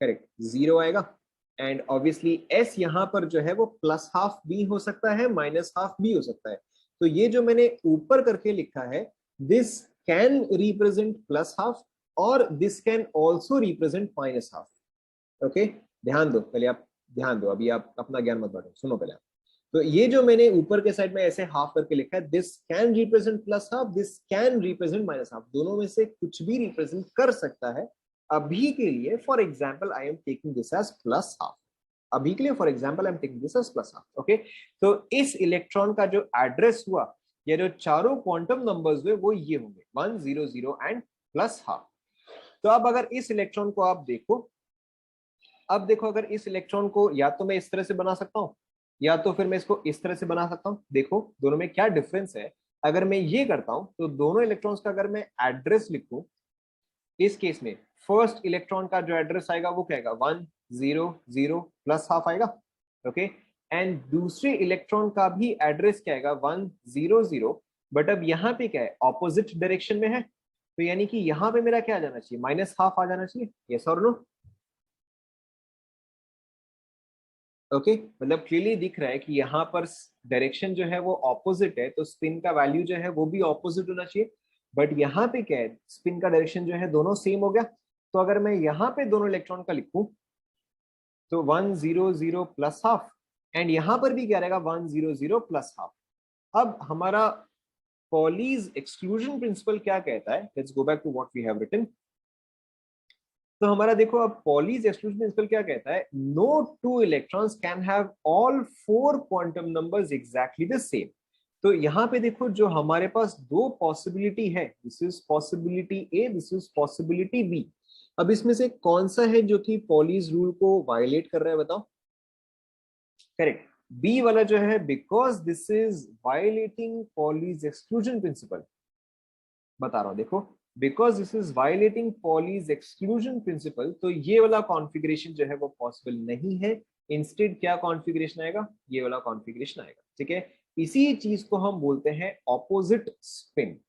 करेक्ट, 0 आएगा। एंड ऑब्वियसली s यहाँ पर जो है वो प्लस हाफ भी हो सकता है, माइनस हाफ भी हो सकता है। तो ये जो मैंने ऊपर करके लिखा है, this can represent plus half और this can also represent minus half. Okay, ध्यान दो पहले आप, ध्यान दो, अभी आप अपना ज्ञान मत बांटो, सुनो पहले आप। तो ये जो मैंने ऊपर के साइड में ऐसे हाफ करके लिखा है, this can represent plus half, this can represent minus half, दोनों में से कुछ भी रिप्रेजेंट कर सकता है। अभी के लिए for example I am taking this as plus half, अभी के लिए for example I am taking this as plus half. Okay, तो इस इलेक्ट्रॉन का जो एड्रेस हुआ, या जो चारों क्वांटम नंबर्स हुए, वो ये होंगे 1 0 0 एंड प्लस हाफ। तो अब अगर इस इलेक्ट्रॉन को आप देखो, अब देखो अगर इस इलेक्ट्रॉन को या तो मैं इस तरह से बना सकता हूं, या तो फिर मैं इसको इस तरह से बना सकता हूं। देखो दोनों में क्या डिफरेंस है। अगर मैं ये करता हूं तो दोनों इलेक्ट्रॉन्स का अगर मैं एड्रेस लिखूं, इस केस में फर्स्ट इलेक्ट्रॉन का जो एड्रेस आएगा वो क्या आएगा? 1 0 0 प्लस हाफ आएगा। ओके, एंड दूसरे इलेक्ट्रॉन का भी एड्रेस क्या आएगा? 1 0 0, बट अब यहाँ पे क्या है? ऑपोजिट डायरेक्शन में है, तो यानी कि यहाँ पे मेरा क्या आ जाना चाहिए? माइनस हाफ आ जाना चाहिए। यस और नो? ओके, मतलब क्लियरली दिख रहा है कि यहाँ पर डायरेक्शन जो है वो ऑपोजिट है, तो स्पिन का वैल्यू जो है वो भी ऑपोजिट होना चाहिए। बट यहाँ पे क्या है? स्पिन का डायरेक्शन जो है दोनों सेम हो गया। तो अगर मैं यहाँ पे दोनों इलेक्ट्रॉन का लिखूं, तो 1 0 0 प्लस हाफ, एंड यहाँ पर भी क्या रहेगा? 1 0 0 प्लस हाफ। अब हमारा पॉलीज एक्सक्लूजन प्रिंसिपल क्या कहता है? Let's go back to what we have written. तो हमारा देखो, अब पॉलीज एक्सक्लूजन प्रिंसिपल क्या कहता है? No two electrons can have all four quantum numbers exactly the same. तो यहाँ पे देखो, जो हमारे पास दो पॉसिबिलिटी है, this is possibility A, this is possibility B. अब इसमें से कौन सा है जो कि पॉलीज रूल को वायलेट कर रहा है बताओ? करेक्ट, बी वाला जो है, because this is violating Pauli's exclusion principle. बता रहा हूं देखो, because this is violating Pauli's exclusion principle, तो ये वाला कॉन्फ़िगरेशन जो है वो पॉसिबल नहीं है। इंस्टेड क्या कॉन्फ़िगरेशन आएगा? ये वाला कॉन्फ़िगरेशन आएगा। ठीक है, इसी चीज को हम बोलते हैं ऑपोजिट स्पिन।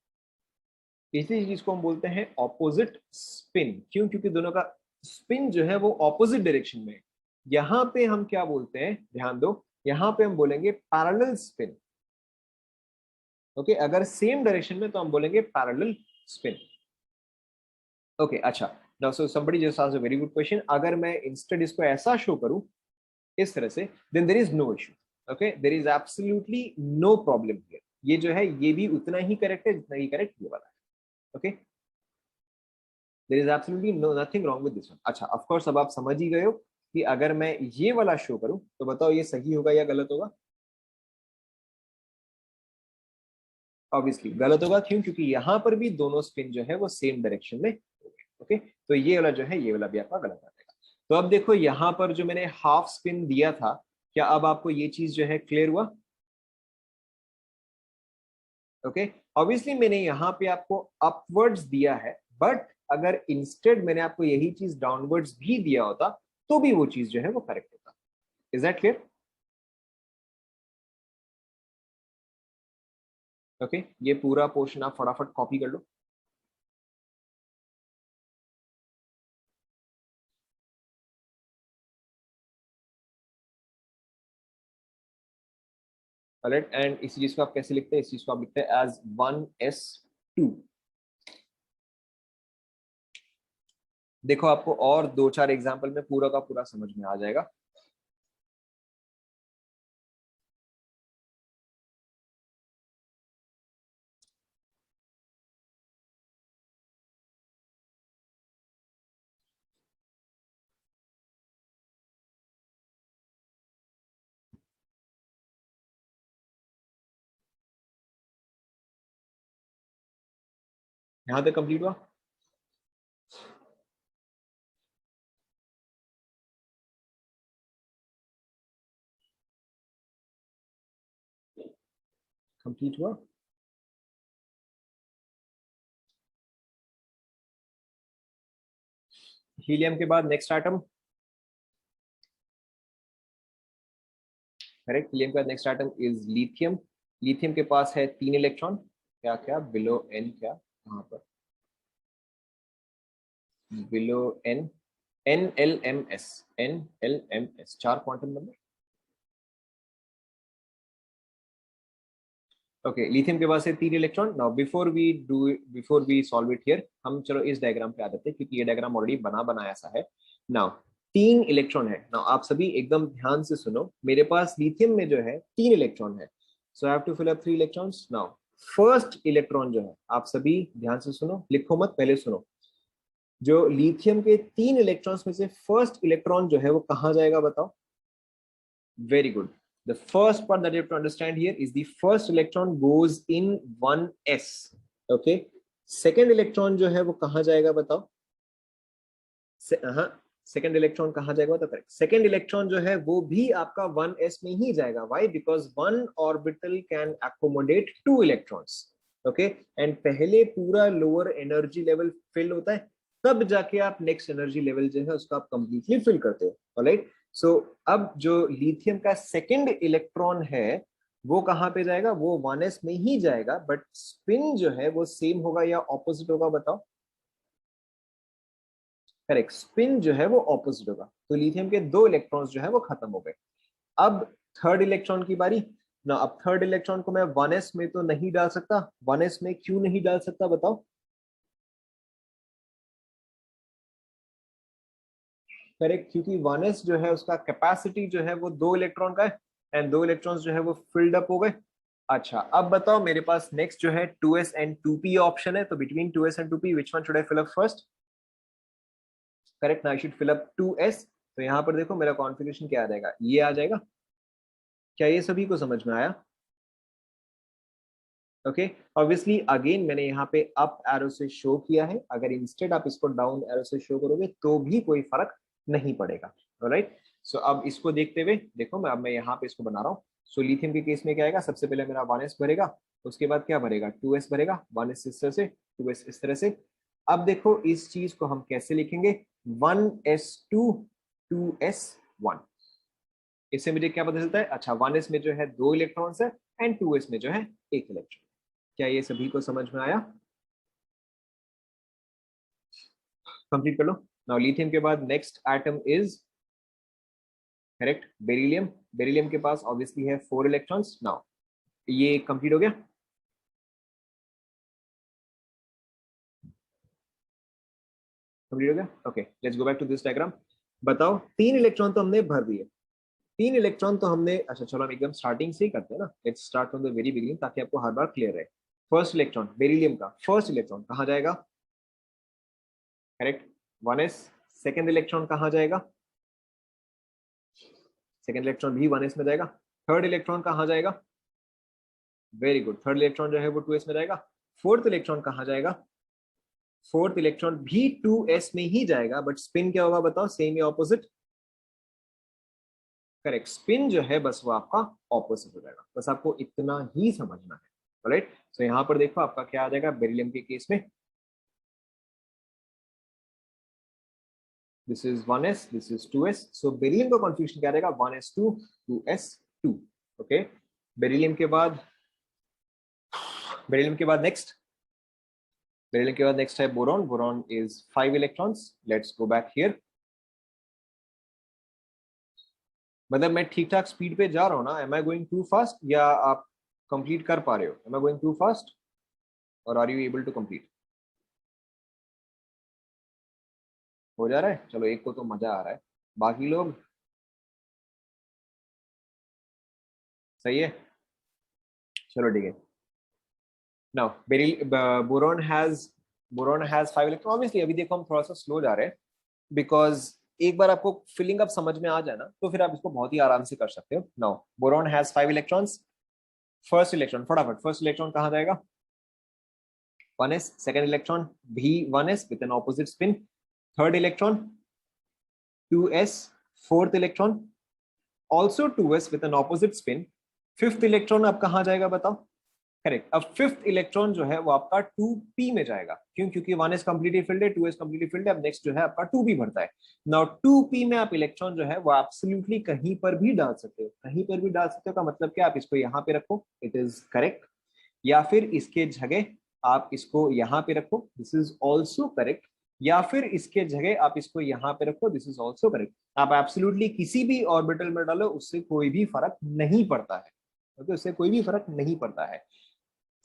इसी चीज को हम बोलते हैं ऑपोजिट स्पिन। क्यों? क्योंकि दोनों का स्पिन जो है वो ऑपोजिट डायरेक्शन में है। यहां पे हम क्या बोलते हैं? ध्यान दो, यहां पे हम बोलेंगे पैरेलल स्पिन। ओके, अगर सेम डायरेक्शन में तो हम बोलेंगे पैरेलल स्पिन। ओके, अच्छा, now so somebody just asked a very good question. अगर मैं इंस्टेड इसको ऐसा शो करूं, इस तरह से, then there is no issue. Okay, there is absolutely no problem here. ये जो है ये भी उतना ही करेक्ट है जितना ही करेक्ट ये वाला है। Okay, there is absolutely no nothing wrong with this one. अच्छा, ऑफ कोर्स अब आप समझ ही गए हो कि अगर मैं ये वाला शो करूं तो बताओ ये सही होगा या गलत होगा? ऑब्वियसली गलत होगा। क्यों? क्योंकि यहां पर भी दोनों स्पिन जो है वो सेम डायरेक्शन में। ओके, तो ये वाला जो है ये वाला भी आपका गलत आ जाएगा। तो अब देखो यहां पर जो मैंने हाफ स्पिन दिया था, क्या अब आपको ये चीज जो है क्लियर हुआ? ओके, ऑब्वियसली मैंने यहाँ पे आपको अपवर्ड्स दिया है, बट अगर इंस्टेड मैंने आपको यही चीज डाउनवर्ड्स भी दिया होता, तो भी वो चीज जो है वो करेक्ट होता। Is that clear? ओके, ये पूरा पोर्शन आप फटाफट कॉपी कर लो। राइट, एंड इसी चीज को आप कैसे लिखते हैं? इस चीज को आप लिखते हैं एज 1s2। देखो आपको और दो चार एग्जाम्पल में पूरा का पूरा समझ में आ जाएगा। यहां तक कंप्लीट हुआ? कंप्लीट हुआ? हीलियम के बाद नेक्स्ट एटम, करेक्ट, हीलियम के बाद next atom is lithium. Lithium के पास है 3 इलेक्ट्रॉन, क्या क्या बिलो एन, क्या वहां पर below N, NLMS, NLMS 4 quantum number. Okay, lithium के पास है 3 electron. Now before we solve it here, हम चलो इस डायग्राम पे आ जाते हैं क्योंकि ये डायग्राम ऑलरेडी बनाया सा है। नाउ 3 इलेक्ट्रॉन है। नाउ आप सभी एकदम ध्यान से सुनो, मेरे पास लिथियम में जो है 3 इलेक्ट्रॉन है, so I have to fill up 3 electrons. Now first electron जो है, आप सभी ध्यान से सुनो, लिखो मत, पहले सुनो। जो लिथियम के 3 इलेक्ट्रॉन्स में से फर्स्ट इलेक्ट्रॉन जो है वो कहां जाएगा बताओ? Very good. The first part that you have to understand here is the first electron goes in 1s. Okay. Second electron जो है वो कहाँ जाएगा बताओ? हाँ, सेकेंड इलेक्ट्रॉन कहाँ जाएगा बताओ? करेक्ट, सेकेंड इलेक्ट्रॉन जो है वो भी आपका 1s में ही जाएगा। Why? Because one orbital can accommodate 2 electrons. Okay. And पहले पूरा लोअर एनर्जी लेवल फिल होता है, तब जाके आप नेक्स्ट एनर्जी लेवल जो है उसको आप कंप्लीटली फिल करते हो। ऑलराइट, सो अब जो लिथियम का सेकेंड इलेक्ट्रॉन है वो कहां पे जाएगा? वो 1s में ही जाएगा, बट स्पिन जो है वो सेम होगा या ऑपोजिट होगा बताओ? करेक्ट, स्पिन जो है वो ऑपोजिट होगा। तो लिथियम के 2 इलेक्ट्रॉन्स जो है वो खत्म हो गए। अब थर्ड इलेक्ट्रॉन की बारी ना। अब थर्ड इलेक्ट्रॉन को मैं 1s में तो नहीं डाल सकता। 1s में क्यों नहीं डाल सकता बताओ? करेक्ट, क्योंकि 1s जो है उसका कैपेसिटी जो है वो 2 इलेक्ट्रॉन का है, एंड 2 इलेक्ट्रॉन्स जो है वो फिल्ड अप हो गए। अच्छा, अब बताओ, मेरे पास नेक्स्ट जो है 2s एंड 2p ऑप्शन है, तो between 2s and 2p which one should I fill up first? Correct, I should fill up 2s। तो यहाँ पर देखो मेरा कॉन्फ़िगरेशन क्या आ जाएगा, ये आ जाएगा। क्या ये सभी को समझ में आया? ओके, ऑब्वियसली अगेन मैंने यहाँ पे अप एरो से शो किया है, अगर इंस्टेड आप इसको डाउन एरो से शो करोगे तो भी कोई फर्क नहीं पड़ेगा। ऑलराइट, सो अब इसको देखते हुए देखो, मैं यहाँ पे इसको बना रहा हूँ। सो लिथियम के केस में क्या आएगा? सबसे पहले मेरा 1s भरेगा, उसके बाद क्या भरेगा? 2s भरेगा। 1s इस तरह से, 2s इस तरह से। अब देखो इस चीज को हम कैसे लिखेंगे? 1s2 2s1। इससे मुझे क्या पता चलता है? अच्छा, 1s में जो है 2 इलेक्ट्रॉन्स है एंड 2s में जो है 1 इलेक्ट्रॉन। क्या ये सभी को समझ में आया? कंप्लीट कर लो। नाउ लिथियम के बाद next atom is correct beryllium. Beryllium के पास ऑब्वियसली है 4 इलेक्ट्रॉन्स। नाउ ये कंप्लीट हो गया। कंप्लीट हो गया। Okay, let's go back to this diagram. बताओ, 3 इलेक्ट्रॉन तो हमने भर दिए, 3 इलेक्ट्रॉन तो हमने, अच्छा चलो हम एकदम स्टार्टिंग से ही करते हैं ना, let's start from the very beginning ताकि आपको हर बार क्लियर रहे। फर्स्ट इलेक्ट्रॉन बेरिलियम का, फर्स्ट इलेक्ट्रॉन कहाँ जाएगा? Correct, 1s। सेकेंड इलेक्ट्रॉन कहाँ जाएगा? सेकेंड इलेक्ट्रॉन भी 1s में जाएगा। थर्ड इलेक्ट्रॉन कहाँ जाएगा? वेरी गुड, थर्ड इलेक्ट्रॉन जो है वो 2s में जाएगा। फोर्थ इलेक्ट्रॉन कहाँ जाएगा? फोर्थ इलेक्ट्रॉन भी 2s में ही जाएगा, बट स्पिन क्या होगा बताओ? सेम या ऑपोजिट? करेक्ट, स्पिन जो है बस वो आपका ऑपोजिट हो जाएगा। बस आपको इतना ही समझना है। राइट, सो यहाँ पर देखो आपका क्या आ जाएगा बेरिलियम के केस में? This is 1s, this is 2s। So beryllium का कॉन्फ़िगरेशन क्या रहेगा? 1s2 2s2। ओके, बेरिलियम के बाद, बेरिलियम के बाद नेक्स्ट, बेरिलियम के बाद नेक्स्ट है boron. Boron is 5 electrons. Let's go back here. मतलब मैं ठीक ठाक स्पीड पे जा रहा हूँ ना? Am I going too fast या आप कंप्लीट कर पा रहे हो? Am I going too fast और are you able to complete? हो जा रहा है? चलो, एक को तो मजा आ रहा है, बाकी लोग सही है? चलो ठीक है। Now boron has 5 electron. Obviously अभी देखो हम थोड़ा सा स्लो जा रहे हैं, बिकॉज एक बार आपको फिलिंग अप समझ में आ जाए ना तो फिर आप इसको बहुत ही आराम से कर सकते हो। Now boron has 5 electrons. First electron फटाफट, फर्स्ट इलेक्ट्रॉन कहाँ जाएगा? 1s। सेकेंड इलेक्ट्रॉन भी 1s with an opposite spin. Third electron 2s। Fourth electron also 2s with an opposite spin. Fifth electron अब कहाँ जाएगा बताओ? करेक्ट। अब फिफ्थ इलेक्ट्रॉन जो है वो आपका 2p में जाएगा, क्यों? क्योंकि 1s कंप्लीटली फिल्ड है, 2s कंप्लीटली फिल्ड है, अब नेक्स्ट जो है आपका 2p भरता है। नाउ 2p में आप इलेक्ट्रॉन जो है वो एब्सोल्युटली कहीं पर भी डाल सकते हो, कहीं पर भी डाल सकते हो का मतलब क्या, आप इसको यहाँ पे रखो, इट इज करेक्ट, या फिर इसके जगह आप इसको यहाँ पे रखो, दिस इज ऑल्सो करेक्ट, या फिर इसके जगह आप इसको यहाँ पे रखो, दिस इज ऑल्सो करेक्ट। आप एब्सोल्युटली किसी भी ऑर्बिटल में डालो, उससे कोई भी फर्क नहीं पड़ता है, ओके, उससे कोई भी फर्क नहीं पड़ता है।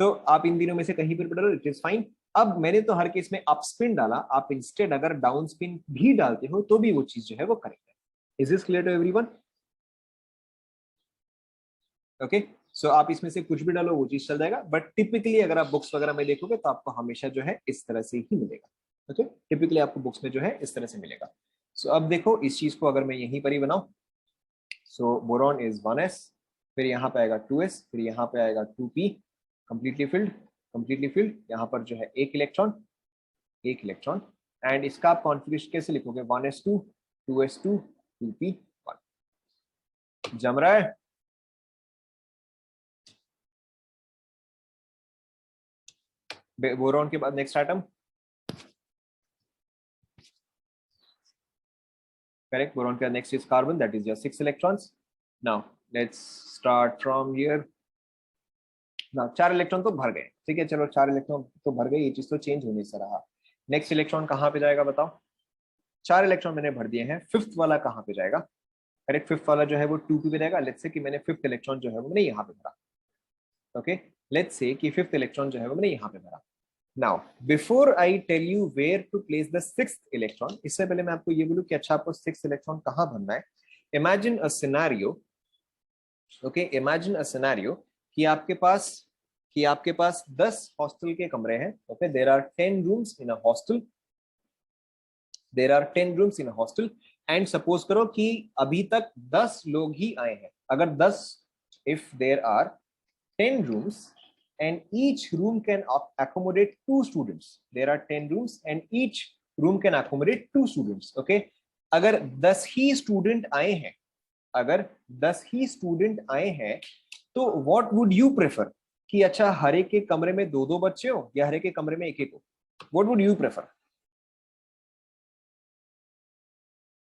तो आप इन दिनों में से कहीं पर भी डालो, इट इज फाइन। अब मैंने तो हर केस में अप स्पिन डाला, आप इंस्टेड अगर डाउन स्पिन भी डालते हो तो भी वो चीज जो है वो करेक्ट है। Is this clear to everyone? Okay, so आप इसमें से कुछ भी डालो वो चीज चल जाएगा, बट टिपिकली अगर आप बुक्स वगैरह में देखोगे तो आपको हमेशा जो है इस तरह से ही मिलेगा। ओके, टिपिकली आपको बुक्स में जो है इस तरह से मिलेगा। सो अब देखो इस चीज को अगर मैं यहीं पर ही बनाऊं, सो बोरॉन इज 1s, फिर यहाँ पे आएगा 2s, फिर यहाँ पे आएगा 2p, completely filled, completely filled, यहाँ पर जो है एक इलेक्ट्रॉन, एक इलेक्ट्रॉन, एंड इसका आप कॉन्फ़िगरेशन कैसे लिखोगे, 1s2 2s2 2p1। जम रहा है? बोरॉन के बाद नेक्स्ट आइटम, करेक्ट, बोरॉन के बाद next is carbon, that is your 6 electrons. Now let's start from here. ना 4 इलेक्ट्रॉन तो भर गए, ठीक है, चलो 4 इलेक्ट्रॉन तो भर गए, ये चीज तो चेंज होने से रहा। नेक्स्ट इलेक्ट्रॉन कहाँ पे जाएगा बताओ? 4 इलेक्ट्रॉन मैंने भर दिए हैं, फिफ्थ वाला कहाँ पे जाएगा? करेक्ट, फिफ्थ वाला जो है वो 2p पे जाएगा। लेट्स से कि मैंने फिफ्थ इलेक्ट्रॉन जो है वो मैंने यहाँ पे भरा, ओके, लेट्स से कि फिफ्थ इलेक्ट्रॉन जो है वो मैंने यहाँ पे भरा। Now before I tell you where to place the sixth electron, इससे पहले मैं आपको ये बोलूं कि अच्छा आपको सिक्स्थ इलेक्ट्रॉन कहाँ भरना है। Imagine a scenario, okay, imagine a scenario कि आपके पास 10 हॉस्टल के कमरे हैं, okay, there are 10 rooms in a hostel, there are 10 rooms in a hostel, and suppose करो कि अभी तक 10 लोग ही आए हैं। अगर 10, if there are 10 rooms and each room can accommodate 2 students, there are 10 rooms and each room can accommodate 2 students, okay, अगर 10 ही student आए हैं, अगर 10 ही स्टूडेंट आए हैं, तो व्हाट वुड यू प्रेफर, कि अच्छा हर एक के कमरे में 2-2 बच्चे हो या हर एक के कमरे में एक-एक हो? What would you prefer?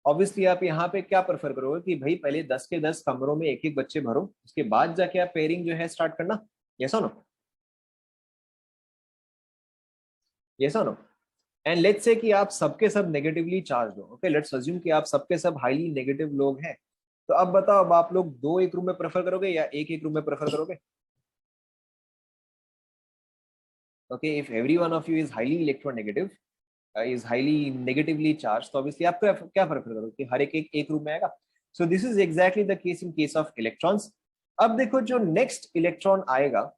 Obviously आप यहाँ पे क्या प्रेफर करोगे कि भाई पहले 10 के 10 कमरों में एक-एक बच्चे भरो, उसके बाद जाके आप पेयरिंग जो है स्टार्ट करना, यस और नो? यस और नो? एंड लेट्स से कि आप सबके सब नेगेटिवली चार्ज हो, ओके, लेट्स अज्यूम कि आप सबके सब हाईली नेगेटिव लोग हैं, तो अब बताओ, अब आप लोग दो एक रूम में प्रेफर करोगे या एक एक रूम में प्रेफर करोगे? Okay, if every one of you is highly electronegative, is highly negatively charge, तो ऑब्वियसली आप क्या प्रेफर करोगे कि हर एक एक रूम में आएगा? So this is exactly the case in case of electrons. अब देखो जो नेक्स्ट इलेक्ट्रॉन आएगा,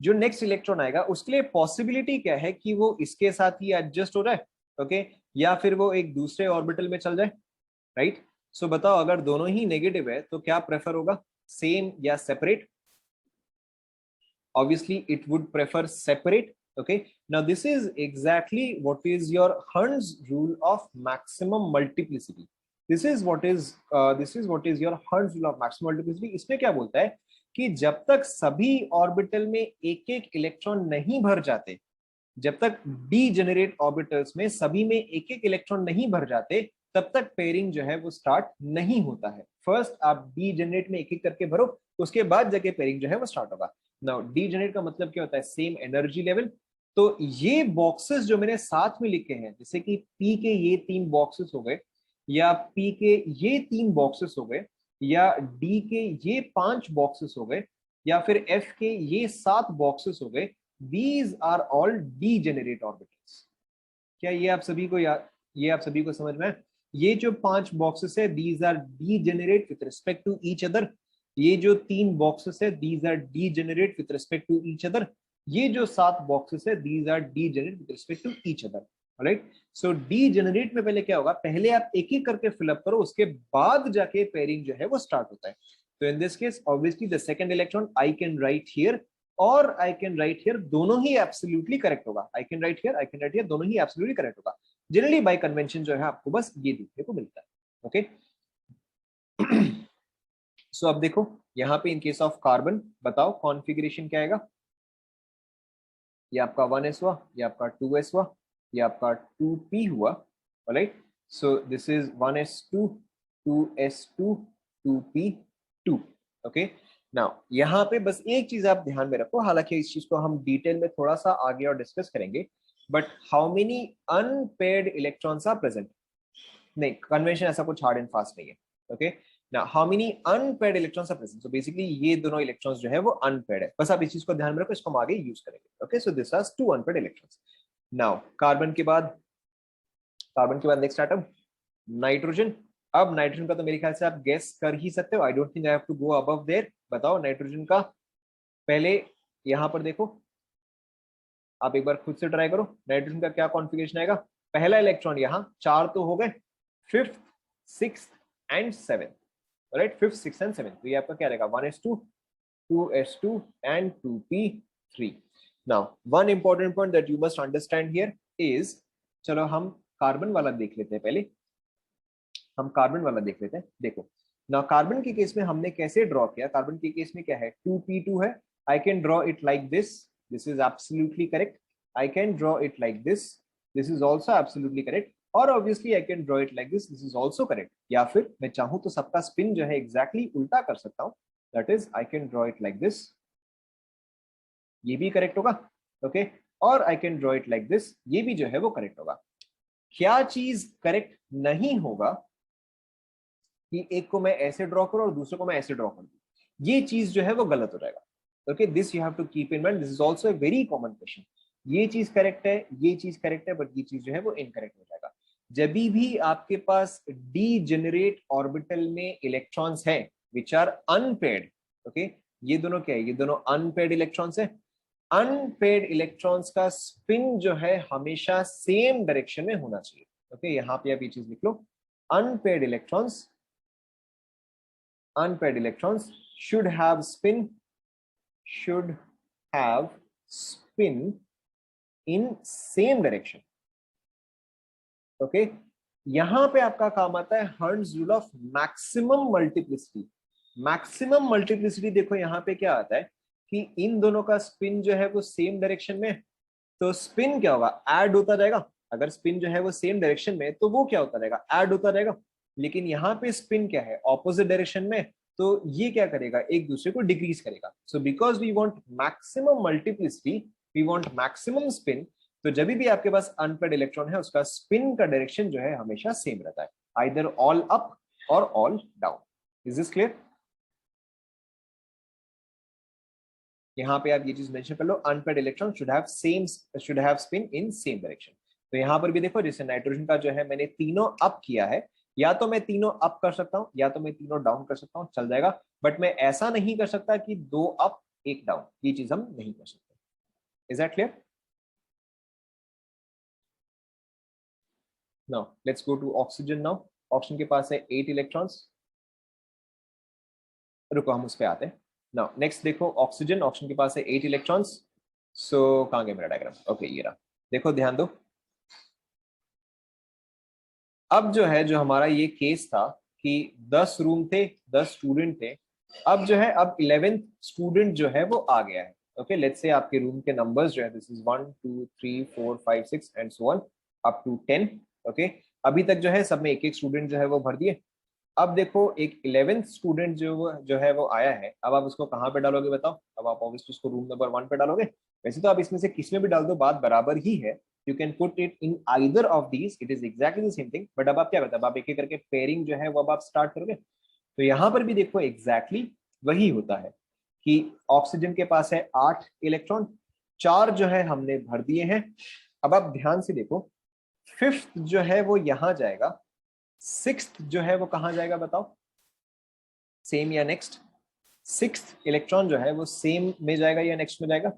जो नेक्स्ट इलेक्ट्रॉन आएगा उसके लिए पॉसिबिलिटी क्या है कि वो इसके साथ ही एडजस्ट हो जाए, ओके, या फिर वो एक दूसरे ऑर्बिटल में चल जाए, राइट? सो बताओ अगर दोनों ही नेगेटिव है तो क्या प्रेफर होगा, सेम या separate? Obviously it would prefer separate, okay. Now this is exactly what is your Hund's rule of maximum multiplicity. This is what is your Hund's rule of maximum multiplicity. इसमें क्या बोलता है कि जब तक सभी ऑर्बिटल में एक एक इलेक्ट्रॉन नहीं भर जाते, जब तक डीजेनरेट ऑर्बिटल्स में सभी में एक एक इलेक्ट्रॉन नहीं भर जाते, तब तक पेयरिंग जो है वो स्टार्ट नहीं होता है। फर्स्ट आप डीजेनरेट में एक एक करके भरो, उसके बाद जाके पेयरिंग जो है वो स्टार्ट होगा। नाउ डीजेनरेट का मतलब क्या होता है, सेम एनर्जी लेवल। तो ये बॉक्सेस जो मैंने साथ में लिखे हैं, जैसे कि पी के ये 3 बॉक्सेस हो गए, या पी के ये 3 बॉक्सेस हो गए, या डी के ये 5 बॉक्सेस हो गए, या फिर एफ के ये 7 बॉक्सेस हो गए, these are all degenerate orbitals। क्या ये आप सभी को समझ में है? ये जो 5 बॉक्सेस है, these are degenerate with respect to each other। ये जो 3 बॉक्सेस है, these are degenerate with respect to each other। ये जो 7 बॉक्सेस है, these are degenerate with respect to each other। Right, so degenerate में पहले क्या होगा, पहले आप एक एक करके फिलअप करो, उसके बाद जाके पेयरिंग जो है वो स्टार्ट होता है। तो इन this case obviously the second electron I can write here और आई कैन राइट हियर, दोनों ही एब्सोल्युटली करेक्ट होगा। I can write here, I can write here, दोनों ही एब्सोल्युटली करेक्ट होगा। जनरली बाय कन्वेंशन जो है आपको बस ये देखने को मिलता है, ओके। सो अब देखो यहाँ पे इन केस ऑफ कार्बन बताओ कॉन्फ़िगरेशन क्या आएगा। ये आपका 1s हुआ, ये आपका 2s हुआ, ये आपका 2p हुआ, right. So this is 1s2 2s2 2p2। Okay, now यहाँ पे बस एक चीज आप ध्यान में रखो, हालांकि इस चीज को हम डिटेल में थोड़ा सा आगे और डिस्कस करेंगे, but how many unpaired electrons are present, नहीं कन्वेंशन ऐसा कुछ हार्ड एंड फास्ट नहीं है। Okay, now how many unpaired electrons are present, so basically ये दोनों इलेक्ट्रॉन्स जो है वो अनपेयर्ड है, बस आप इस चीज को ध्यान में रखो, इसको हम आगे यूज करेंगे। Okay, so this are 2 unpaired electrons। Now carbon के बाद नेक्स्ट एटम नाइट्रोजन। अब नाइट्रोजन का तो मेरे ख्याल से आप गेस कर ही सकते हो, I don't think I have to go above there. बताओ नाइट्रोजन का, पहले यहां पर देखो, आप एक बार खुद से ट्राई करो, नाइट्रोजन का क्या कॉन्फ़िगरेशन आएगा। पहला इलेक्ट्रॉन यहाँ 4 तो हो गए, 5th 6th and 7th, right, 5th 6th and 7th, तो ये आपका क्या रहेगा 1s2 2s2 and 2p3। Now one important point that you must understand here is, चलो हम कार्बन वाला देख लेते हैं, पहले हम कार्बन वाला देख लेते हैं। देखो ना, कार्बन के केस में हमने कैसे ड्रॉ किया, कार्बन के केस में क्या है 2p2 है, I can draw it like this, this is absolutely correct. I can draw it like this is also absolutely correct, और obviously I can draw it like this is also correct. या फिर मैं चाहूं तो सबका spin जो है exactly उल्टा कर सकता हूं, that is I can draw it like this, ये भी करेक्ट होगा। ओके, और आई can draw it like this, ये भी जो है वो करेक्ट होगा। क्या चीज करेक्ट नहीं होगा कि एक को मैं ऐसे ड्रॉ करूं और दूसरे को मैं ऐसे ड्रॉ कर दूं, ये चीज जो है वो गलत हो जाएगा। Okay, this you have to keep in mind, this is also a very common question. ये चीज करेक्ट है, ये चीज करेक्ट है, बट ये चीज जो है वो इनकरेक्ट हो जाएगा। जब भी आपके पास डीजेनरेट ऑर्बिटल में इलेक्ट्रॉन्स है विच आर अनपेयर्ड, ओके, ये दोनों क्या है, ये दोनों अनपेयर्ड इलेक्ट्रॉन्स है। अनपेयर्ड इलेक्ट्रॉन्स का स्पिन जो है हमेशा सेम डायरेक्शन में होना चाहिए। ओके, यहाँ पे आप ये चीज लिख लो, unpaired electrons should have spin in same direction। Okay, यहां पे आपका काम आता है Hertz rule of maximum multiplicity. Maximum multiplicity देखो यहाँ पे क्या आता है कि इन दोनों का स्पिन जो है वो सेम डायरेक्शन में, तो स्पिन क्या होगा, ऐड होता जाएगा। अगर स्पिन जो है वो सेम डायरेक्शन में तो वो क्या होता रहेगा, ऐड होता रहेगा। लेकिन यहाँ पे स्पिन क्या है, ऑपोजिट डायरेक्शन में, तो ये क्या करेगा, एक दूसरे को डिक्रीज करेगा। So because we want maximum multiplicity, we want maximum spin, तो जब भी आपके पास अनपेयर्ड इलेक्ट्रॉन है उसका स्पिन का डायरेक्शन जो है हमेशा सेम रहता है, आइदर ऑल अप और all down. Is this clear? यहाँ पे आप ये चीज मेंशन कर लो, unpaired electron should have spin in same direction. तो यहाँ पर भी देखो, जैसे नाइट्रोजन का जो है मैंने तीनों अप किया है, या तो मैं तीनों अप कर सकता हूँ या तो मैं तीनों डाउन कर सकता हूँ, चल जाएगा, बट मैं ऐसा नहीं कर सकता कि 2 अप 1 डाउन, ये चीज हम नहीं कर सकते। Is that clear? Now let's go to oxygen. Now oxygen के पास है 8 इलेक्ट्रॉन्स, रुको हम उस पे आते हैं। नाउ नेक्स्ट देखो ऑक्सीजन के पास है 8 इलेक्ट्रॉन्स। सो कहाँ गया मेरा डायग्राम, ओके ये रहा, देखो ध्यान दो। अब जो है, जो हमारा ये केस था कि 10 रूम थे, 10 स्टूडेंट थे, अब जो है अब 11th स्टूडेंट जो है वो आ गया है। ओके, लेट्स से आपके रूम के नंबर्स जो है, this is 1 2 3 4 5 6 and so on up to 10। Okay, अभी तक जो है सब में एक एक स्टूडेंट जो है वो भर दिए। अब देखो एक 11th स्टूडेंट जो है वो आया है, अब आप उसको कहाँ पे डालोगे बताओ। अब आप ऑब्वियसली उसको रूम नंबर 1 पे डालोगे। वैसे तो आप इसमें से किस में भी डाल दो, बात बराबर ही है, you can put it in either of these, it is exactly the same thing. But अब आप क्या बताओ, आप एक एक करके पेयरिंग जो है वो अब आप स्टार्ट करोगे। तो यहाँ पर भी देखो एग्जैक्टली वही होता है कि ऑक्सीजन के पास है 8 इलेक्ट्रॉन, 4 जो है हमने भर दिए हैं। अब आप ध्यान से देखो, 5th जो है वो यहां जाएगा, 6th जो है वो कहां जाएगा बताओ, सेम या नेक्स्ट। 6th इलेक्ट्रॉन जो है वो सेम में जाएगा या नेक्स्ट में जाएगा,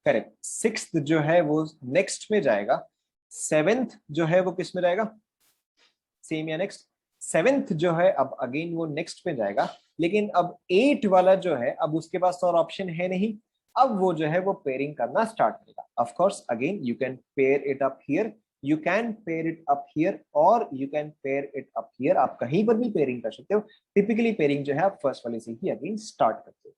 करेक्ट, 6th जो है वो नेक्स्ट में जाएगा। 7th जो है वो किस में जाएगा, सेम या नेक्स्ट। 7th जो है अब अगेन वो नेक्स्ट में जाएगा। लेकिन अब 8 वाला जो है, अब उसके पास तो और ऑप्शन है नहीं, अब वो जो है वो पेयरिंग करना स्टार्ट करेगा। Of course again you can pair it up here, You can pair it up here or you can pair it up here. आप कहीं पर भी पेयरिंग कर सकते हो. टिपिकली पेयरिंग जो है आप फर्स्ट वाले से ही अगेन स्टार्ट करते हो.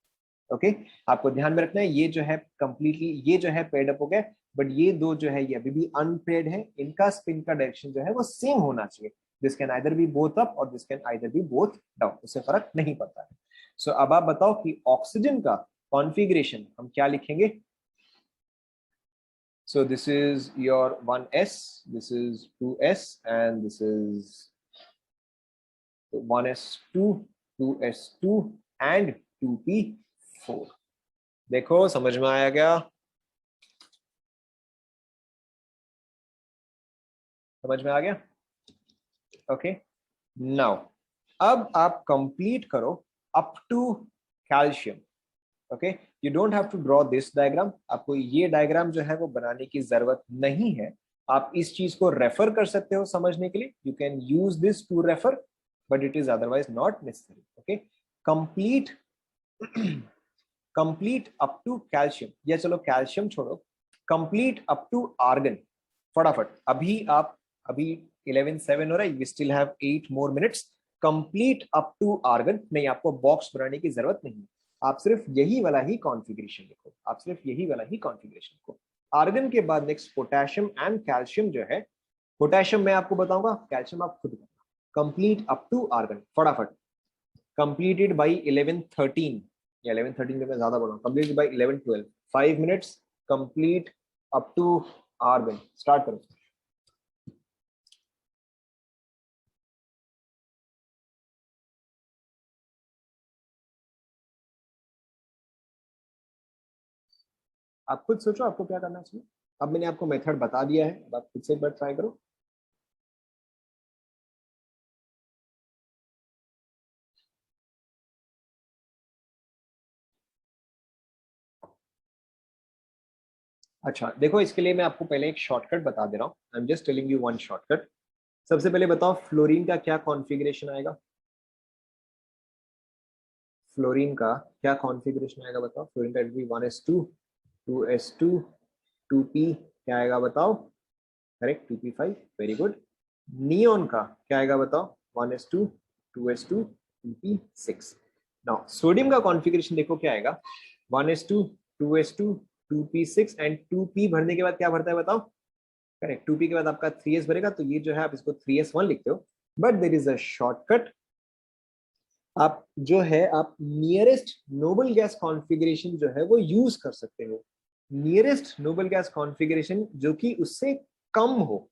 ओके आपको ध्यान में रखना है ये जो है कंप्लीटली ये जो है पेयर्ड अप हो गया, बट ये दो जो है ये अभी भी अनपेयर्ड है. इनका स्पिन का डायरेक्शन जो है वो सेम होना चाहिए. This can either be both up और this can either be both down. उससे फर्क नहीं पड़ता है. सो अब आप बताओ कि ऑक्सीजन का कॉन्फ़िगरेशन हम क्या लिखेंगे. So this is your 1s, this is 2s, and this is 1s2, 2s2 and 2p4. देखो समझ में आया क्या? समझ में आ गया? ओके नाउ अब आप कंप्लीट करो up to calcium. Okay you don't have to draw this diagram. आपको ये डायग्राम जो है वो बनाने की जरूरत नहीं है. आप इस चीज को रेफर कर सकते हो समझने के लिए. You can use this to refer but it is otherwise not necessary. Okay complete complete up to calcium. या चलो कैल्शियम छोड़ो, कंप्लीट अप टू आर्गन. फटाफट अभी 11:07 हो रहा है. We still have 8 more minutes. Complete up to argon. नहीं आपको बॉक्स बनाने की जरूरत नहीं. आप सिर्फ यही वाला ही कॉन्फ़िगरेशन लिखो. आप सिर्फ यही वाला ही कॉन्फ़िगरेशन लिखो. आर्गन के बाद नेक्स्ट पोटेशियम एंड कैल्शियम जो है. पोटेशियम मैं आपको बताऊंगा, कैल्शियम आप खुद करना. कंप्लीट अप टू आर्गन फटाफट. कंप्लीटेड बाय 11:13 या 11:13 में मैं ज्यादा बोल रहा हूं. Completed by 11:12. 5 minutes. Complete up to argon. Start करो. आप खुद सोचो आपको क्या करना चाहिए. अब मैंने आपको मेथड बता दिया है, अब आप खुद से एक बार ट्राई करो. अच्छा देखो इसके लिए मैं आपको पहले एक शॉर्टकट बता दे रहा हूँ. I am just telling you one shortcut. सबसे पहले बताओ फ्लोरीन का क्या कॉन्फ़िगरेशन आएगा. फ्लोरीन का क्या कॉन्फ़िगरेशन आएगा बताओ. फ्लोरीन का भी 1s2 2s2 2p क्या आएगा बताओ. Correct 2p5. Very good. Neon का क्या आएगा बताओ. 1s2 2s2 2p6. Now sodium का कॉन्फ़िगरेशन देखो क्या आएगा. 1s2 2s2 2p6 and 2p भरने के बाद क्या भरता है बताओ. करेक्ट 2p के बाद आपका 3s भरेगा. तो ये जो है आप इसको 3s1 लिखते हो. But there is a shortcut. आप जो है आप नियरेस्ट नोबल गैस कॉन्फ़िगरेशन जो है वो यूज कर सकते हो. नियरेस्ट नोबल गैस कॉन्फ़िगरेशन जो कि उससे कम हो.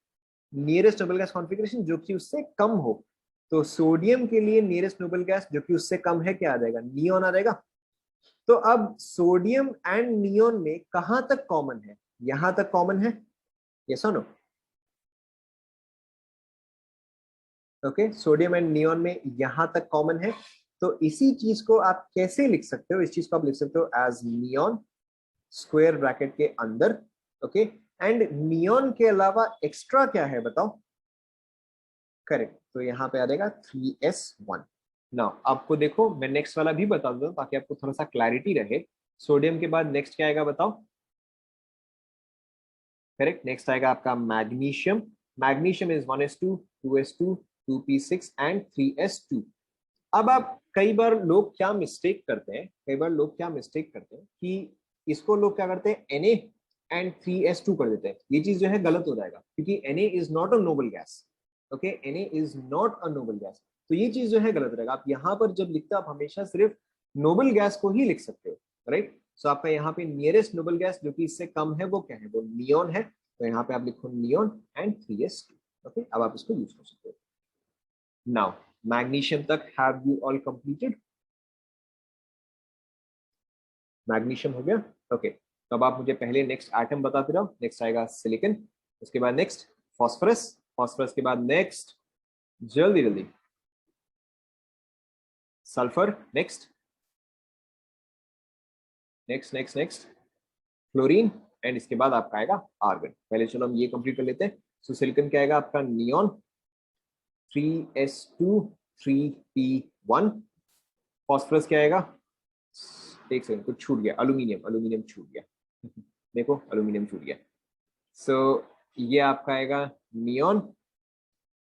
नियरेस्ट नोबल गैस कॉन्फ़िगरेशन जो कि उससे कम हो. तो सोडियम के लिए नियरेस्ट नोबल गैस जो कि उससे कम है क्या आ जाएगा. नियोन आ जाएगा. तो अब सोडियम एंड नियोन में कहां तक कॉमन है. यहां तक कॉमन है. यस और no. Okay sodium and neon में यहां तक कॉमन है. तो इसी चीज को आप कैसे लिख सकते हो. इस चीज को आप लिख सकते हो एज नियोन स्क्वायर ब्रैकेट के अंदर. ओके एंड नियोन के अलावा एक्स्ट्रा क्या है बताओ. करेक्ट तो यहाँ पे आ जाएगा 3s1. नाउ आपको देखो मैं नेक्स्ट वाला भी बता दूं ताकि आपको थोड़ा सा क्लैरिटी रहे. सोडियम के बाद नेक्स्ट क्या आएगा बताओ. करेक्ट नेक्स्ट आएगा आपका magnesium. Magnesium is 1s2 2s2 2p6 and 3s2. अब आप कई बार लोग क्या मिस्टेक करते हैं. कई बार लोग क्या मिस्टेक करते हैं कि इसको लोग क्या करते हैं Na एंड 3s2 कर देते हैं. ये चीज जो है गलत हो जाएगा क्योंकि Na is not a noble gas. Okay Na is not a noble gas. तो ये चीज जो है गलत रहेगा. आप यहाँ पर जब लिखते हो आप हमेशा सिर्फ नोबल गैस को ही लिख सकते हो. राइट सो आपका यहाँ पे नियरेस्ट नोबल गैस जो कि इससे कम है वो क्या है. वो नियोन है. तो यहाँ पे आप लिखो नियोन एंड 3s2. ओके अब आप इसको यूज कर सकते हो. नाउ मैग्नीशियम तक have you all completed. Magnesium हो गया. ओके तो अब आप मुझे पहले नेक्स्ट एटम बताते रहो. नेक्स्ट आएगा सिलिकन. उसके बाद नेक्स्ट फॉस्फोरस. फॉस्फोरस के बाद नेक्स्ट जल्दी जल्दी sulphur. Next next next next fluorine and इसके बाद आपका आएगा आर्गन. पहले चलो हम ये कंप्लीट कर लेते हैं. सो सिलिकन क्या आएगा आपका नियोन 3s2 3p1. फॉस्फोरस क्या आएगा. एक सेकंड कुछ छूट गया. अल्यूमिनियम. अल्यूमिनियम छूट गया. देखो अल्यूमिनियम छूट गया. सो ये आपका आएगा नियॉन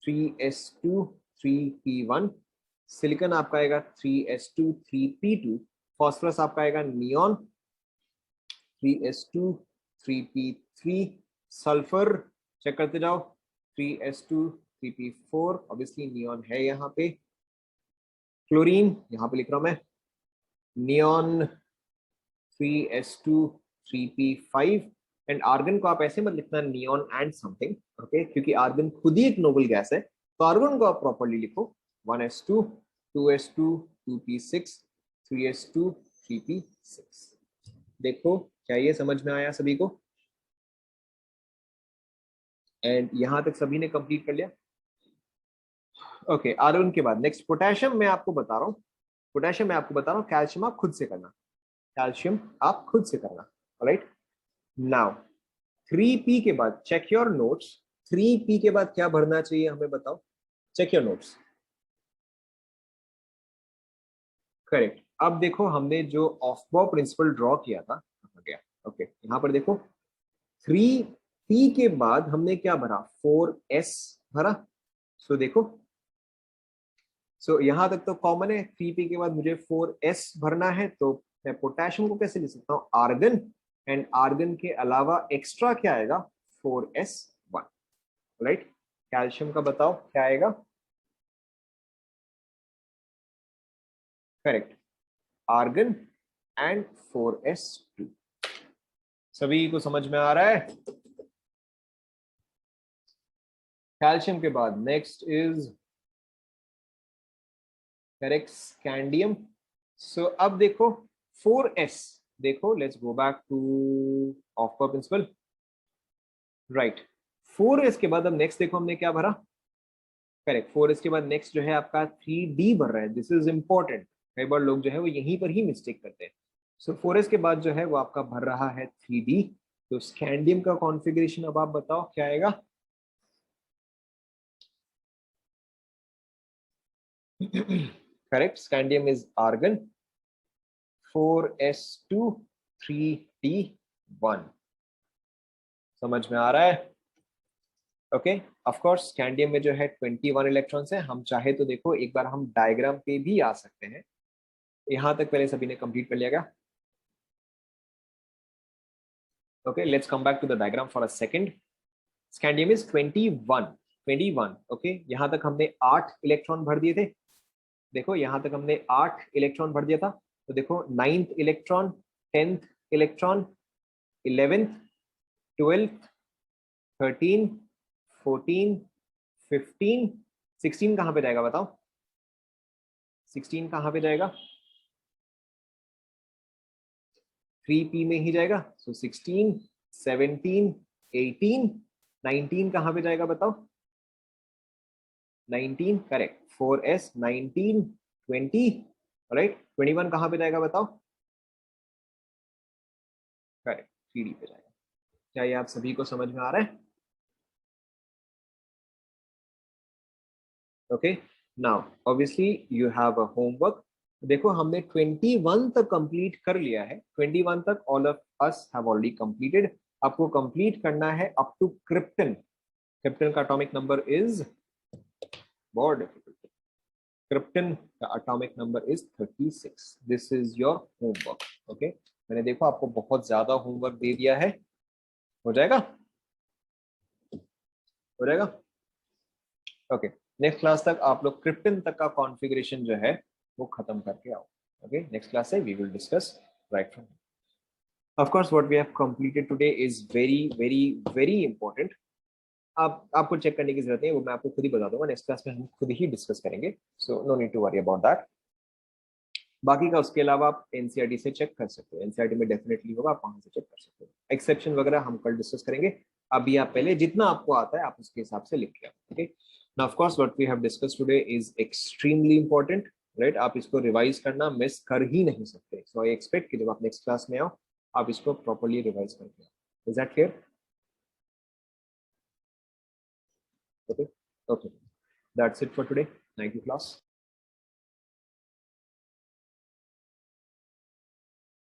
3s2 3p1, सिलिकॉन आपका आएगा 3s2 3p2, फास्फोरस आपका आएगा neon 3s2 3p3, sulphur check करते जाओ 3s2 3p4, ऑब्वियसली नियॉन है यहाँ पे, क्लोरीन यहाँ पे लिख रहा हूं मैं neon 3s2 3p5, and argon को आप ऐसे मत लिखना नियॉन एंड समथिंग, ओके, क्योंकि आर्गन खुद ही एक नोबल गैस है, तो आर्गन को आप प्रॉपर्ली लिखो 1s2 2s2 2p6 3s2 3p6। देखो क्या ये समझ में आया सभी को? एंड यहां तक सभी ने कंप्लीट कर लिया? ओके, आर्गन के बाद नेक्स्ट पोटेशियम मैं आपको बता रहा हूँ, पोटेशियम मैं आपको बता रहा हूँ, कैल्शियम आप खुद से करना, कैल्शियम आप खुद से करना, ऑलराइट। नाउ 3p के बाद चेक योर नोट्स, 3p के बाद क्या भरना चाहिए हमें बताओ, चेक योर नोट्स। करेक्ट, अब देखो हमने जो ऑफबॉ प्रिंसिपल ड्रॉ किया था, कहाँ गया, ओके यहाँ पर देखो 3p के बाद हमने क्या भरा, 4s भरा, सो देखो, सो यहां तक तो कॉमन है, 3p के बाद मुझे 4s भरना है, तो मैं पोटेशियम को कैसे लिख सकता हूँ, आर्गन, एंड आर्गन के अलावा एक्स्ट्रा क्या आएगा, 4s1, राइट। कैल्शियम का बताओ क्या आएगा, करेक्ट, आर्गन एंड 4s2। सभी को समझ में आ रहा है? कैल्शियम के बाद next is correct scandium. So अब देखो 4s, देखो let's go back to of principle, right. 4s के बाद अब नेक्स्ट देखो हमने क्या भरा, करेक्ट, 4s के बाद नेक्स्ट जो है आपका 3d भर रहा है, दिस इज इंपॉर्टेंट, कई बार लोग जो है वो यहीं पर ही मिस्टेक करते हैं। सो 4s के बाद जो है वो आपका भर रहा है 3d, तो स्कैंडियम का कॉन्फ़िगरेशन अब आप बताओ क्या आएगा? Correct, scandium is argon, 4s2 3d1, समझ में आ रहा है? ओके, ऑफ कोर्स स्कैंडियम में जो है 21 इलेक्ट्रॉन्स है, हम चाहे तो देखो एक बार हम डायग्राम पे भी आ सकते हैं, यहां तक पहले सभी ने कंप्लीट कर लिया क्या? Okay, let's come back to the diagram for a second. Scandium is 21, okay, यहां तक हमने 8 इलेक्ट्रॉन भर दिए थे, देखो यहां तक हमने 8 इलेक्ट्रॉन भर दिया था, तो देखो 9th electron, 10th electron, 11th 12th 13 14 15 16 कहां पे जाएगा बताओ, 16 कहां पे जाएगा, 3p में ही जाएगा, सो 16 17 18 19 कहां पे जाएगा बताओ, 19, करेक्ट, 4s 19 20, राइट, 21 कहां पे जाएगा बताओ, करेक्ट 3d पे जाएगा। क्या ये आप सभी को समझ में आ रहा है? Okay, now obviously you have a homework, देखो हमने 21 तक कंप्लीट कर लिया है, 21 तक all of us have already completed, आपको कंप्लीट करना है अप टू क्रिप्टन, क्रिप्टन का एटॉमिक नंबर इज बहुत डिफिकल्ट, क्रिप्टन का atomic number is 36, this is your homework, okay. मैंने देखो आपको बहुत ज्यादा होमवर्क दे दिया है, हो जाएगा, हो जाएगा, ओके। नेक्स्ट क्लास तक आप लोग क्रिप्टन तक का कॉन्फ़िगरेशन जो है वो खत्म करके आओ, ओके। नेक्स्ट क्लास से we will discuss right from, of course what we have completed today is very very very important, आप आपको चेक करने की जरूरत नहीं है, वो मैं आपको खुद ही बता दूंगा, नेक्स्ट क्लास में हम खुद ही डिस्कस करेंगे, so no need to worry about that. बाकी का उसके अलावा आप एनसीईआरटी से चेक कर सकते हो, एनसीईआरटी में डेफिनेटली होगा, आप वहां से चेक कर सकते हो, एक्सेप्शन वगैरह हम कल डिस्कस करेंगे, अभी आप पहले जितना आपको आता है आप उसके हिसाब से लिख लिया, okay. Now of course what we have discussed today is extremely important, right, आप इसको रिवाइज करना मिस कर ही नहीं सकते, सो आई एक्सपेक्ट कि जब आप नेक्स्ट क्लास में आओ आप इसको प्रॉपर्ली रिवाइज करके आओ, is that clear? Okay, okay, that's it for today, thank you class.